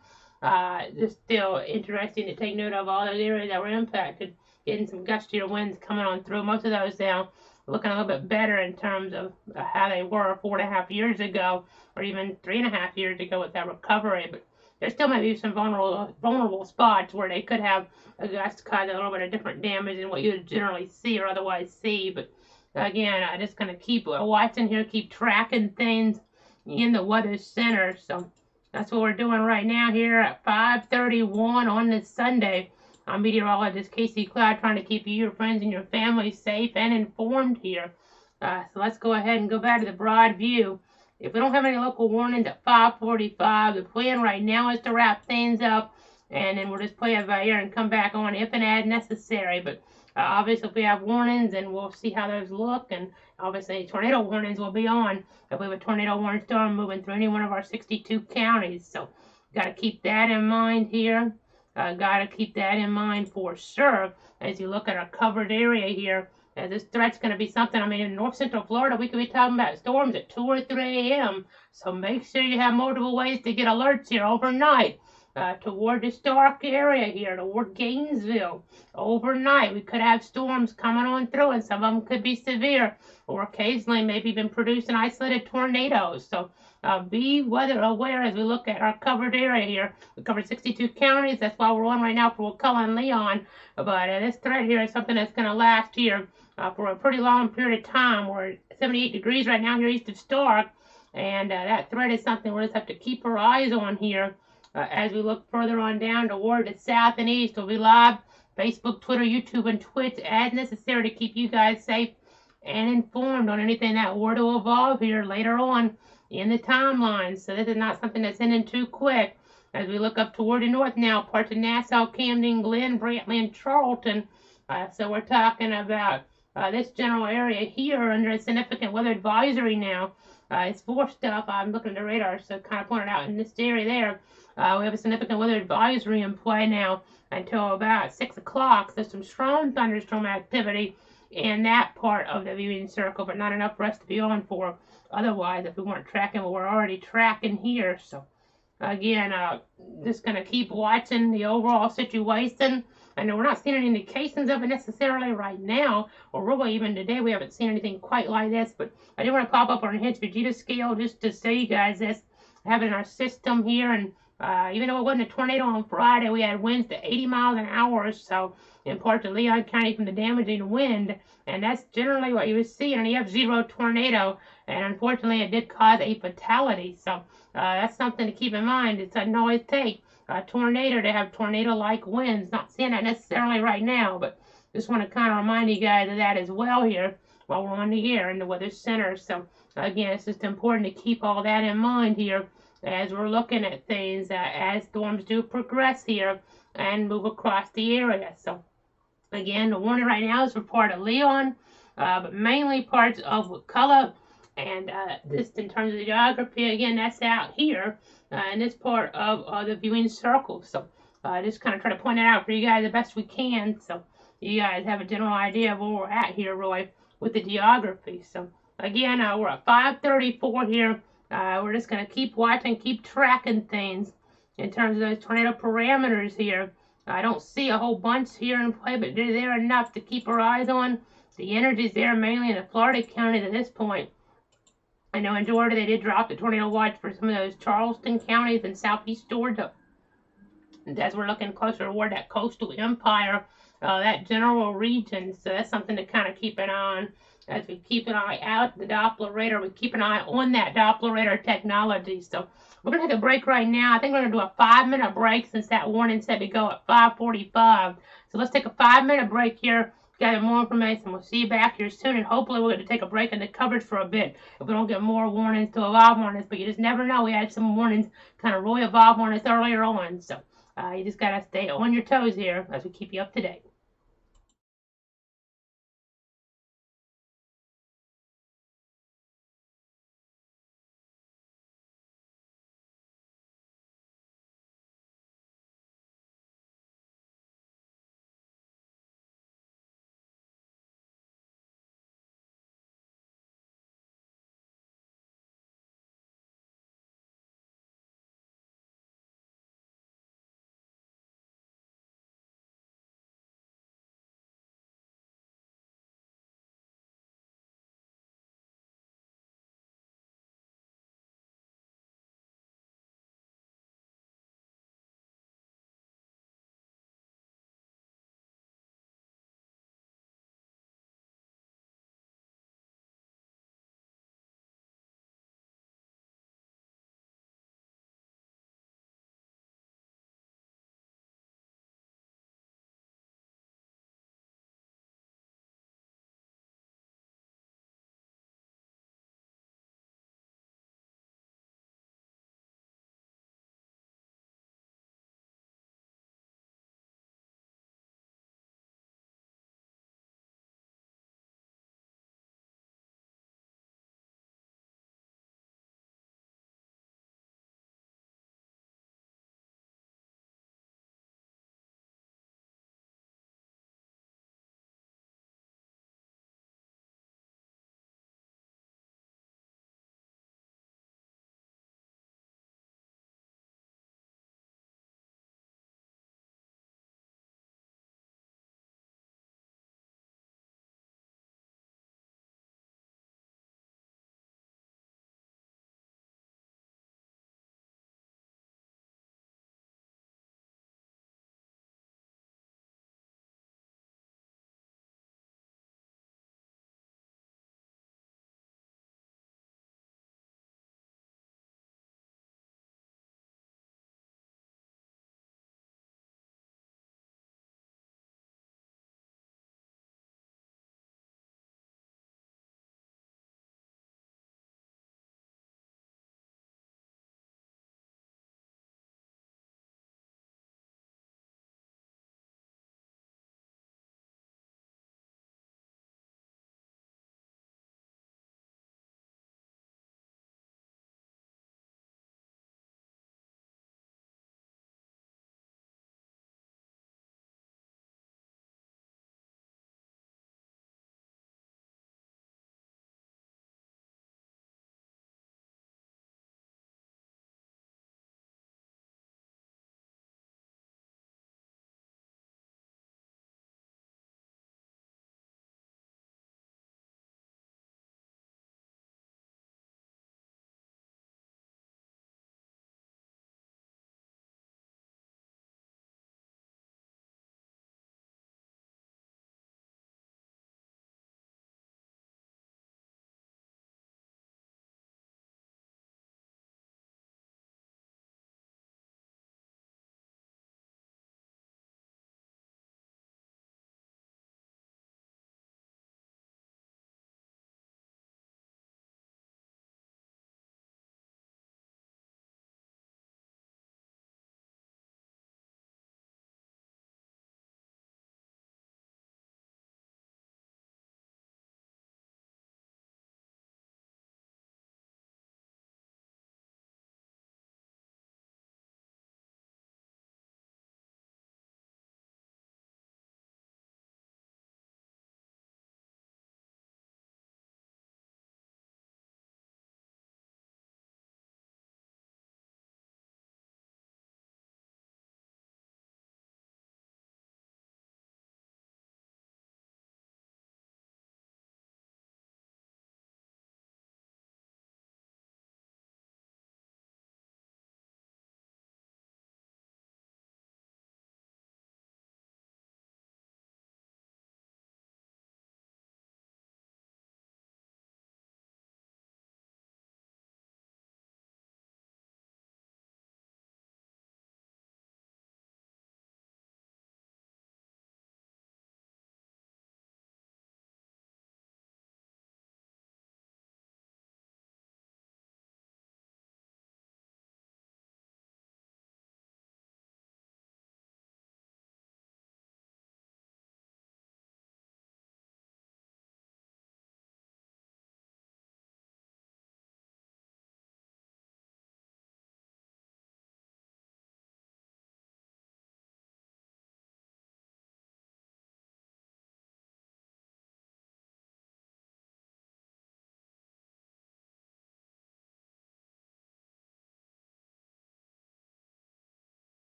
just still interesting to take note of all those areas that were impacted, getting some gustier winds coming on through. Most of those now looking a little bit better in terms of how they were 4.5 years ago, or even 3.5 years ago with that recovery. But there still might be some vulnerable spots where they could have a gust cause a little bit of different damage than what you would generally see or otherwise see. But again, I'm just going to keep watching here, keep tracking things in the weather center. So that's what we're doing right now here at 5:31 on this Sunday. I'm meteorologist Casey Cloud, trying to keep you, your friends, and your family safe and informed here. So let's go ahead and go back to the broad view. If we don't have any local warnings at 5:45, the plan right now is to wrap things up, and then we'll just play it by ear and come back on if and as necessary. But obviously, if we have warnings, then we'll see how those look, and obviously tornado warnings will be on if we have a tornado warning storm moving through any one of our 62 counties. So got to keep that in mind here. Got to keep that in mind for sure as you look at our covered area here This threat's going to be something. I mean, in north central Florida, we could be talking about storms at 2 or 3 a.m. So make sure you have multiple ways to get alerts here overnight. Toward the Stark area here, toward Gainesville. Overnight, we could have storms coming on through, and some of them could be severe, or occasionally maybe even producing isolated tornadoes. So be weather aware as we look at our covered area here. We covered 62 counties. That's why we're on right now for Wakulla and Leon. But this threat here is something that's going to last here for a pretty long period of time. We're at 78 degrees right now here east of Stark, and that threat is something we'll just have to keep our eyes on here. As we look further on down toward the south and east, we'll be live Facebook, Twitter, YouTube, and Twitch as necessary to keep you guys safe and informed on anything that were to evolve here later on in the timeline. So this is not something that's ending too quick. As we look up toward the north now, parts of Nassau, Camden, Glen, Brantley, and Charlton. So we're talking about this general area here under a significant weather advisory now. It's for stuff. I'm looking at the radar, so kind of pointed out in this area there. We have a significant weather advisory in play now until about 6 o'clock. There's some strong thunderstorm activity in that part of the viewing circle, but not enough for us to be on for. Otherwise, if we weren't tracking what we're already tracking here. So, again, just going to keep watching the overall situation. I know we're not seeing any indications of it necessarily right now, or really even today we haven't seen anything quite like this, but I did want to pop up on a Higgs Vegeta scale just to show you guys this. Having our system here, and even though it wasn't a tornado on Friday, we had winds to 80 miles an hour or so in parts of Leon County from the damaging wind, and that's generally what you would see in an EF0 tornado, and unfortunately it did cause a fatality. So that's something to keep in mind. It doesn't always take a tornado to have tornado-like winds. Not seeing that necessarily right now, but just want to kind of remind you guys of that as well here while we're on the air in the Weather Center. So again, it's just important to keep all that in mind here as we're looking at things as storms do progress here and move across the area. So again, the warning right now is for part of Leon, but mainly parts of Wakulla, and just in terms of the geography, again, that's out here in this part of the viewing circle. So just kind of try to point it out for you guys the best we can, so you guys have a general idea of where we're at here, Roy, with the geography. So again, we're at 5:34 here. We're just going to keep watching, keep tracking things in terms of those tornado parameters here. I don't see a whole bunch here in play, but they're there enough to keep our eyes on. The energy's there mainly in the Florida counties at this point. I know in Georgia they did drop the tornado watch for some of those Charleston counties in southeast Georgia. And as we're looking closer toward that coastal empire, that general region, so that's something to kind of keep an eye on. As we keep an eye out the Doppler radar, we keep an eye on that Doppler radar technology. So we're going to take a break right now. I think we're going to do a 5-minute break since that warning said to go at 5:45. So let's take a 5-minute break here. Gather more information. We'll see you back here soon, and hopefully we're going to take a break in the coverage for a bit if we don't get more warnings to evolve on us. But you just never know. We had some warnings kind of really evolve on us earlier on. So you just got to stay on your toes here as we keep you up to date.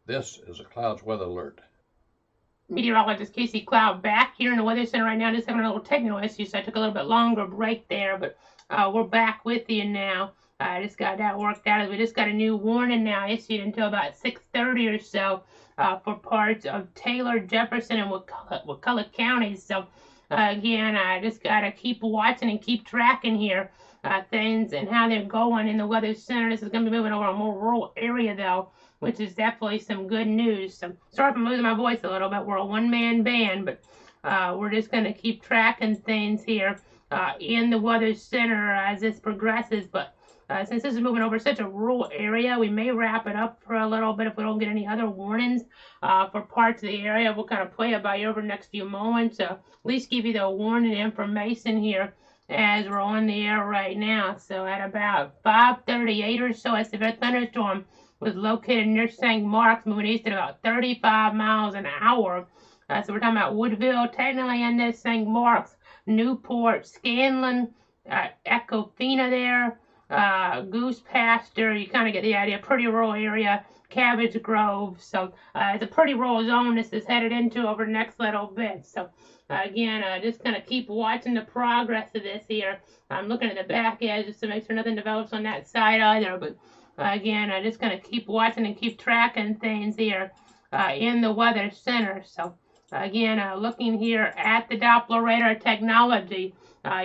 This is a clouds weather alert. Meteorologist Casey Cloud back here in the Weather Center right now, just having a little technical issue, so I took a little bit longer break there, but we're back with you now. I just got that worked out. We just got a new warning now issued until about 6:30 or so for parts of Taylor, Jefferson, and Wakulla counties. So again, I just got to keep watching and keep tracking here things and how they're going in the Weather Center. This is going to be moving over a more rural area, though, which is definitely some good news. So sorry if I'm losing my voice a little bit. We're a one-man band, but we're just going to keep tracking things here in the Weather Center as this progresses. But since this is moving over such a rural area, we may wrap it up for a little bit if we don't get any other warnings for parts of the area. We'll kind of play it by you over the next few moments. At least give you the warning information here as we're on the air right now. So at about 5:38 or so, a severe thunderstorm was located near St. Mark's, moving east at about 35 miles an hour. So we're talking about Woodville, technically in this St. Mark's, Newport, Scanlon, Ecofina there, Goose Pasture. You kind of get the idea. Pretty rural area. Cabbage Grove. So it's a pretty rural zone this is headed into over the next little bit. So again, just going to keep watching the progress of this here. I'm looking at the back edge just to make sure nothing develops on that side either. But again, I'm just going to keep watching and keep tracking things here in the Weather Center. So again, looking here at the Doppler radar technology,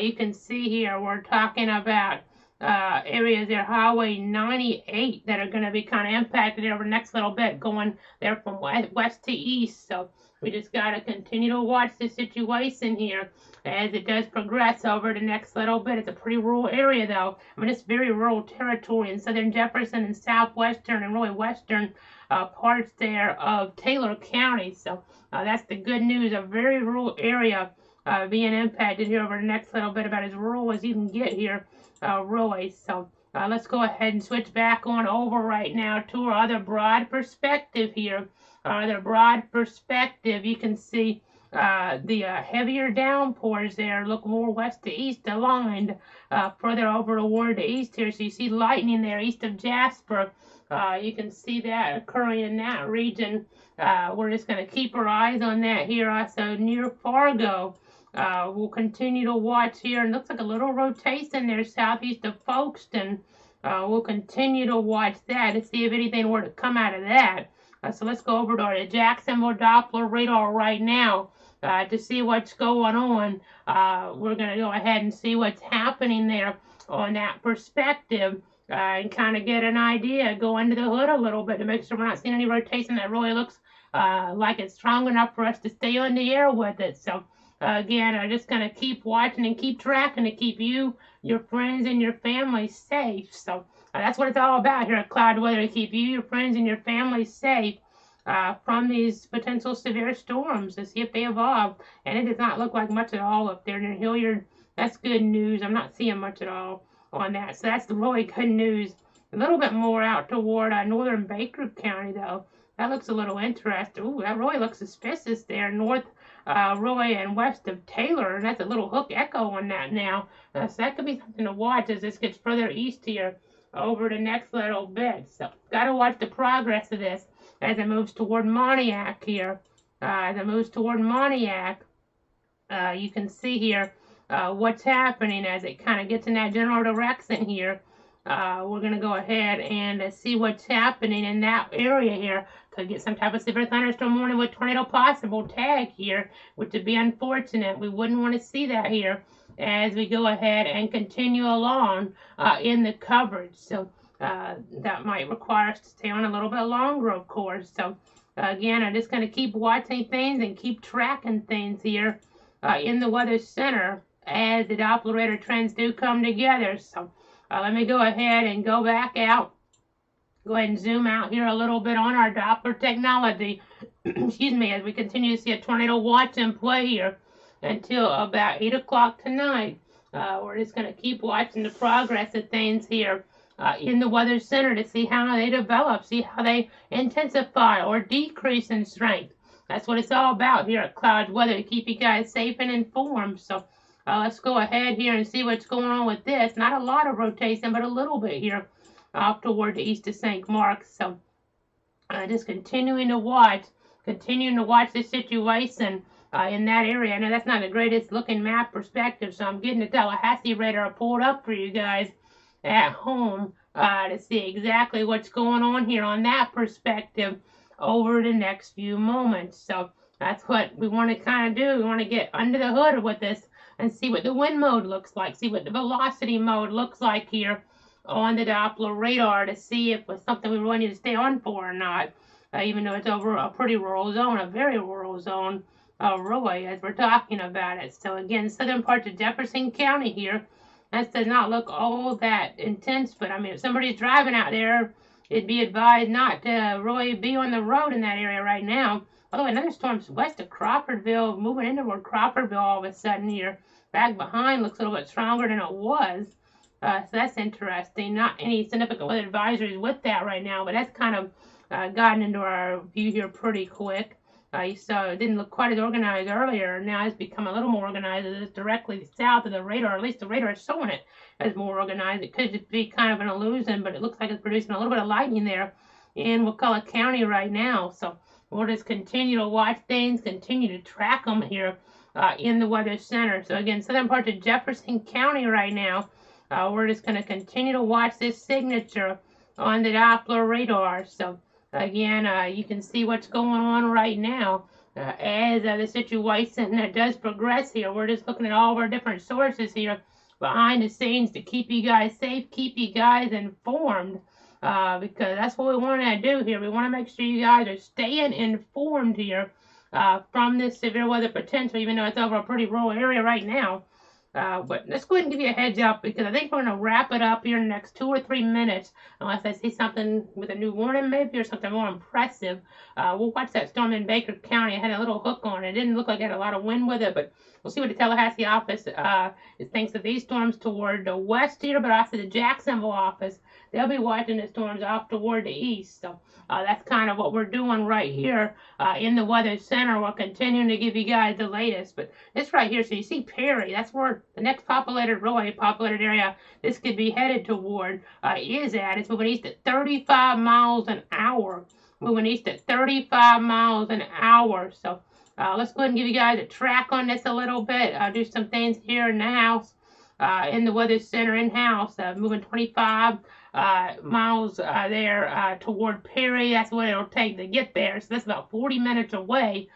you can see here we're talking about areas there, Highway 98, that are going to be kind of impacted over the next little bit, going there from west to east. So we just got to continue to watch the situation here as it does progress over the next little bit. It's a pretty rural area, though. I mean, it's very rural territory in southern Jefferson and southwestern and really western parts there of Taylor County. So that's the good news. A very rural area being impacted here over the next little bit, about as rural as you can get here, really. So let's go ahead and switch back on over right now to our other broad perspective here. The broad perspective, you can see the heavier downpours there look more west to east aligned, further over toward the east here. So you see lightning there east of Jasper. You can see that occurring in that region. We're just going to keep our eyes on that here also near Fargo. We'll continue to watch here. It looks like a little rotation there southeast of Folkestone. We'll continue to watch that to see if anything were to come out of that. So let's go over to our Jacksonville Doppler radar right now to see what's going on. We're going to go ahead and see what's happening there on that perspective and kind of get an idea, go under the hood a little bit to make sure we're not seeing any rotation that really looks like it's strong enough for us to stay on the air with it. So again, I'm just going to keep watching and keep tracking to keep you, your friends, and your family safe. So that's what it's all about here at Cloud Weather, to keep you, your friends, and your family safe from these potential severe storms, to see if they evolve. And it does not look like much at all up there near Hilliard. That's good news. I'm not seeing much at all on that. So that's really good news. A little bit more out toward northern Baker County, though. That looks a little interesting. Ooh, that really looks suspicious there, north really and west of Taylor. And that's a little hook echo on that now. So that could be something to watch as this gets further east here over the next little bit. So got to watch the progress of this as it moves toward Pontiac here. As it moves toward Pontiac, you can see here what's happening as it kind of gets in that general direction here. We're going to go ahead and see what's happening in that area here. Could get some type of severe thunderstorm warning with tornado possible tag here, which would be unfortunate. We wouldn't want to see that here as we go ahead and continue along in the coverage. So that might require us to stay on a little bit longer, of course. So again, I'm just going to keep watching things and keep tracking things here in the Weather Center as the Doppler radar trends do come together. So let me go ahead and go back out. Go ahead and zoom out here a little bit on our Doppler technology. Excuse me, as we continue to see a tornado watch in play here until about 8 o'clock tonight. We're just going to keep watching the progress of things here in the Weather Center to see how they develop, see how they intensify or decrease in strength. That's what it's all about here at Cloud Weather, to keep you guys safe and informed. So let's go ahead here and see what's going on with this. Not a lot of rotation, but a little bit here off toward the east of St. Mark's. So Just continuing to watch the situation in that area. I know that's not the greatest looking map perspective, so I'm getting the Tallahassee radar pulled up for you guys at home to see exactly what's going on here on that perspective over the next few moments. So that's what we want to kind of do. We want to get under the hood with this and see what the wind mode looks like, see what the velocity mode looks like here on the Doppler radar to see if it's something we really need to stay on for or not, even though it's over a pretty rural zone, a very rural zone, really, as we're talking about it. So again, southern parts of Jefferson County here, that does not look all that intense, but I mean, if somebody's driving out there, it'd be advised not to really be on the road in that area right now. Although another storm's west of Crawfordville, moving into toward Crawfordville all of a sudden here. Back behind looks a little bit stronger than it was. So that's interesting. Not any significant weather advisories with that right now, but that's kind of gotten into our view here pretty quick. You saw it didn't look quite as organized earlier. Now it's become a little more organized. It's directly south of the radar. At least the radar is showing it as more organized. It could just be kind of an illusion, but it looks like it's producing a little bit of lightning there in McCulloch County right now. So we'll just continue to watch things, continue to track them here in the Weather Center. So again, southern parts of Jefferson County right now. We're just going to continue to watch this signature on the Doppler radar. So again, you can see what's going on right now as the situation does progress here. We're just looking at all of our different sources here behind the scenes to keep you guys safe, keep you guys informed, because that's what we want to do here. We want to make sure you guys are staying informed here from this severe weather potential, even though it's over a pretty rural area right now. But let's go ahead and give you a heads up, because I think we're going to wrap it up here in the next 2 or 3 minutes, unless I see something with a new warning maybe, or something more impressive. We'll watch that storm in Baker County. I had a little hook on it. It didn't look like it had a lot of wind with it, but we'll see what the Tallahassee office thinks of these storms toward the west here, but also the Jacksonville office. They'll be watching the storms off toward the east. So that's kind of what we're doing right here in the Weather Center. We're continuing to give you guys the latest. But this right here, so you see Perry, that's where the next really populated area this could be headed toward is at. It's moving east at 35 miles an hour. Moving east at 35 miles an hour. So let's go ahead and give you guys a track on this a little bit. I'll do some things here in the house, in the Weather Center in-house, moving 25 miles there toward Perry. That's what it'll take to get there. So that's about 40 minutes away,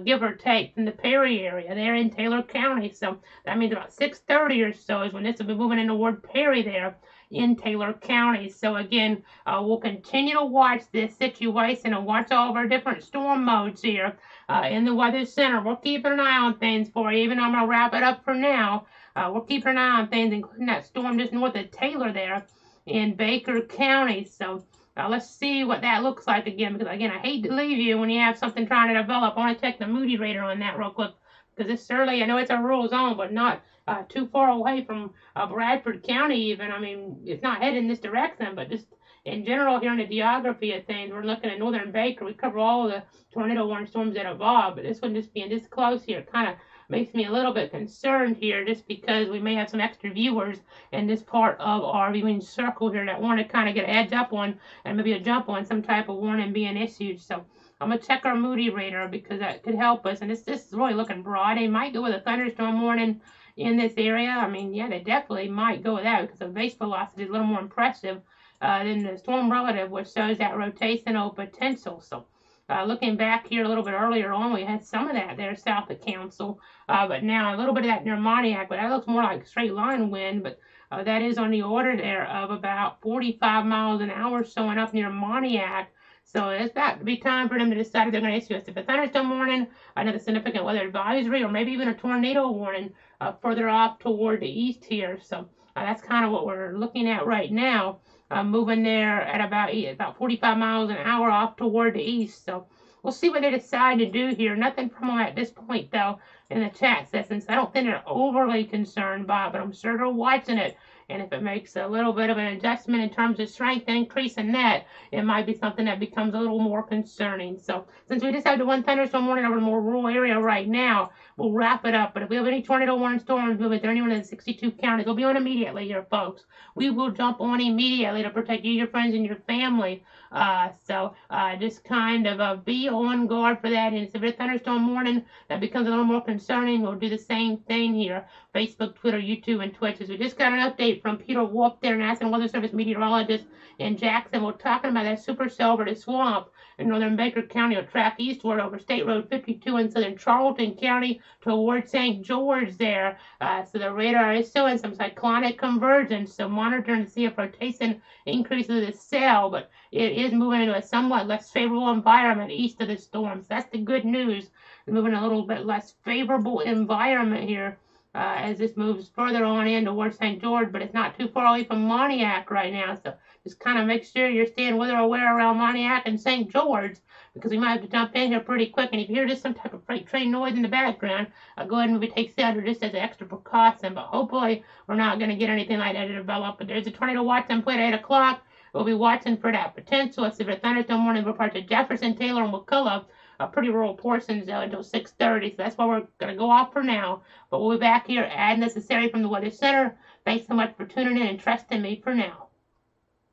give or take, from the Perry area. They're in Taylor County. So that means about 6:30 or so is when this will be moving in toward Perry there in Taylor County. So again, we'll continue to watch this situation and watch all of our different storm modes here in the Weather Center. We're keeping an eye on things for you, even though I'm going to wrap it up for now. We're keeping an eye on things, including that storm just north of Taylor there in Baker County. So let's see what that looks like again, because again, I hate to leave you when you have something trying to develop. I want to check the Moody radar on that real quick, because it's certainly, I know it's a rural zone, but not too far away from Bradford County even. I mean, it's not heading this direction, but just in general here in the geography of things, we're looking at northern Baker. We cover all the tornado warning storms that evolve, but this one just being this close here kind of makes me a little bit concerned here, just because we may have some extra viewers in this part of our viewing circle here that want to kind of get a heads up on and maybe a jump on some type of warning being issued. So I'm going to check our Moody radar, because that could help us. And this is really looking broad. They might go with a thunderstorm warning in this area. I mean, yeah, they definitely might go with that, because the base velocity is a little more impressive than the storm relative, which shows that rotational potential. So looking back here a little bit earlier on, we had some of that there south of Council, but now a little bit of that near Pontiac, but that looks more like straight line wind, but that is on the order there of about 45 miles an hour showing up near Pontiac. So it's about to be time for them to decide if they're going to issue us a thunderstorm warning, another significant weather advisory, or maybe even a tornado warning further off toward the east here. So that's kind of what we're looking at right now. Moving there at about 45 miles an hour off toward the east. So we'll see what they decide to do here. Nothing from them at this point, though, in the chat sessions. I don't think they're overly concerned by it, but I'm sure they're watching it And if it makes a little bit of an adjustment in terms of strength and increase in that, it might be something that becomes a little more concerning. So since we just had the one thunderstorm warning over the more rural area right now, we'll wrap it up. But if we have any tornado warning storms moving through anyone in the 62 counties, we'll be on immediately here, folks. We will jump on immediately to protect you, your friends, and your family. Just kind of be on guard for that. And if it's a thunderstorm warning that becomes a little more concerning, we'll do the same thing here. Facebook, Twitter, YouTube, and Twitch. As we just got an update from Peter Wolf there, National Weather Service meteorologist in Jacksonville, talking about that supercell over the swamp in northern Baker County will track eastward over State Road 52 in southern Charlton County towards St. George there. So the radar is showing some cyclonic convergence, so monitoring to see if rotation increases the cell, but it is moving into a somewhat less favorable environment east of the storm. So that's the good news. It's moving a little bit less favorable environment here as this moves further on in towards St. George, but it's not too far away from Pontiac right now. So just kind of make sure you're staying weather aware around Pontiac and St. George, because we might have to jump in here pretty quick. And if you hear just some type of freight train noise in the background, go ahead and maybe take shelter just as an extra precaution. But hopefully we're not going to get anything like that to develop. But there's a tornado watch on play at 8 o'clock. We'll be watching for that potential. It's a thunderstorm warning for parts of Jefferson, Taylor, and Wakulla. Pretty rural portions until 6:30, so that's why we're going to go off for now. But we'll be back here as necessary from the Weather Center. Thanks so much for tuning in and trusting me for now.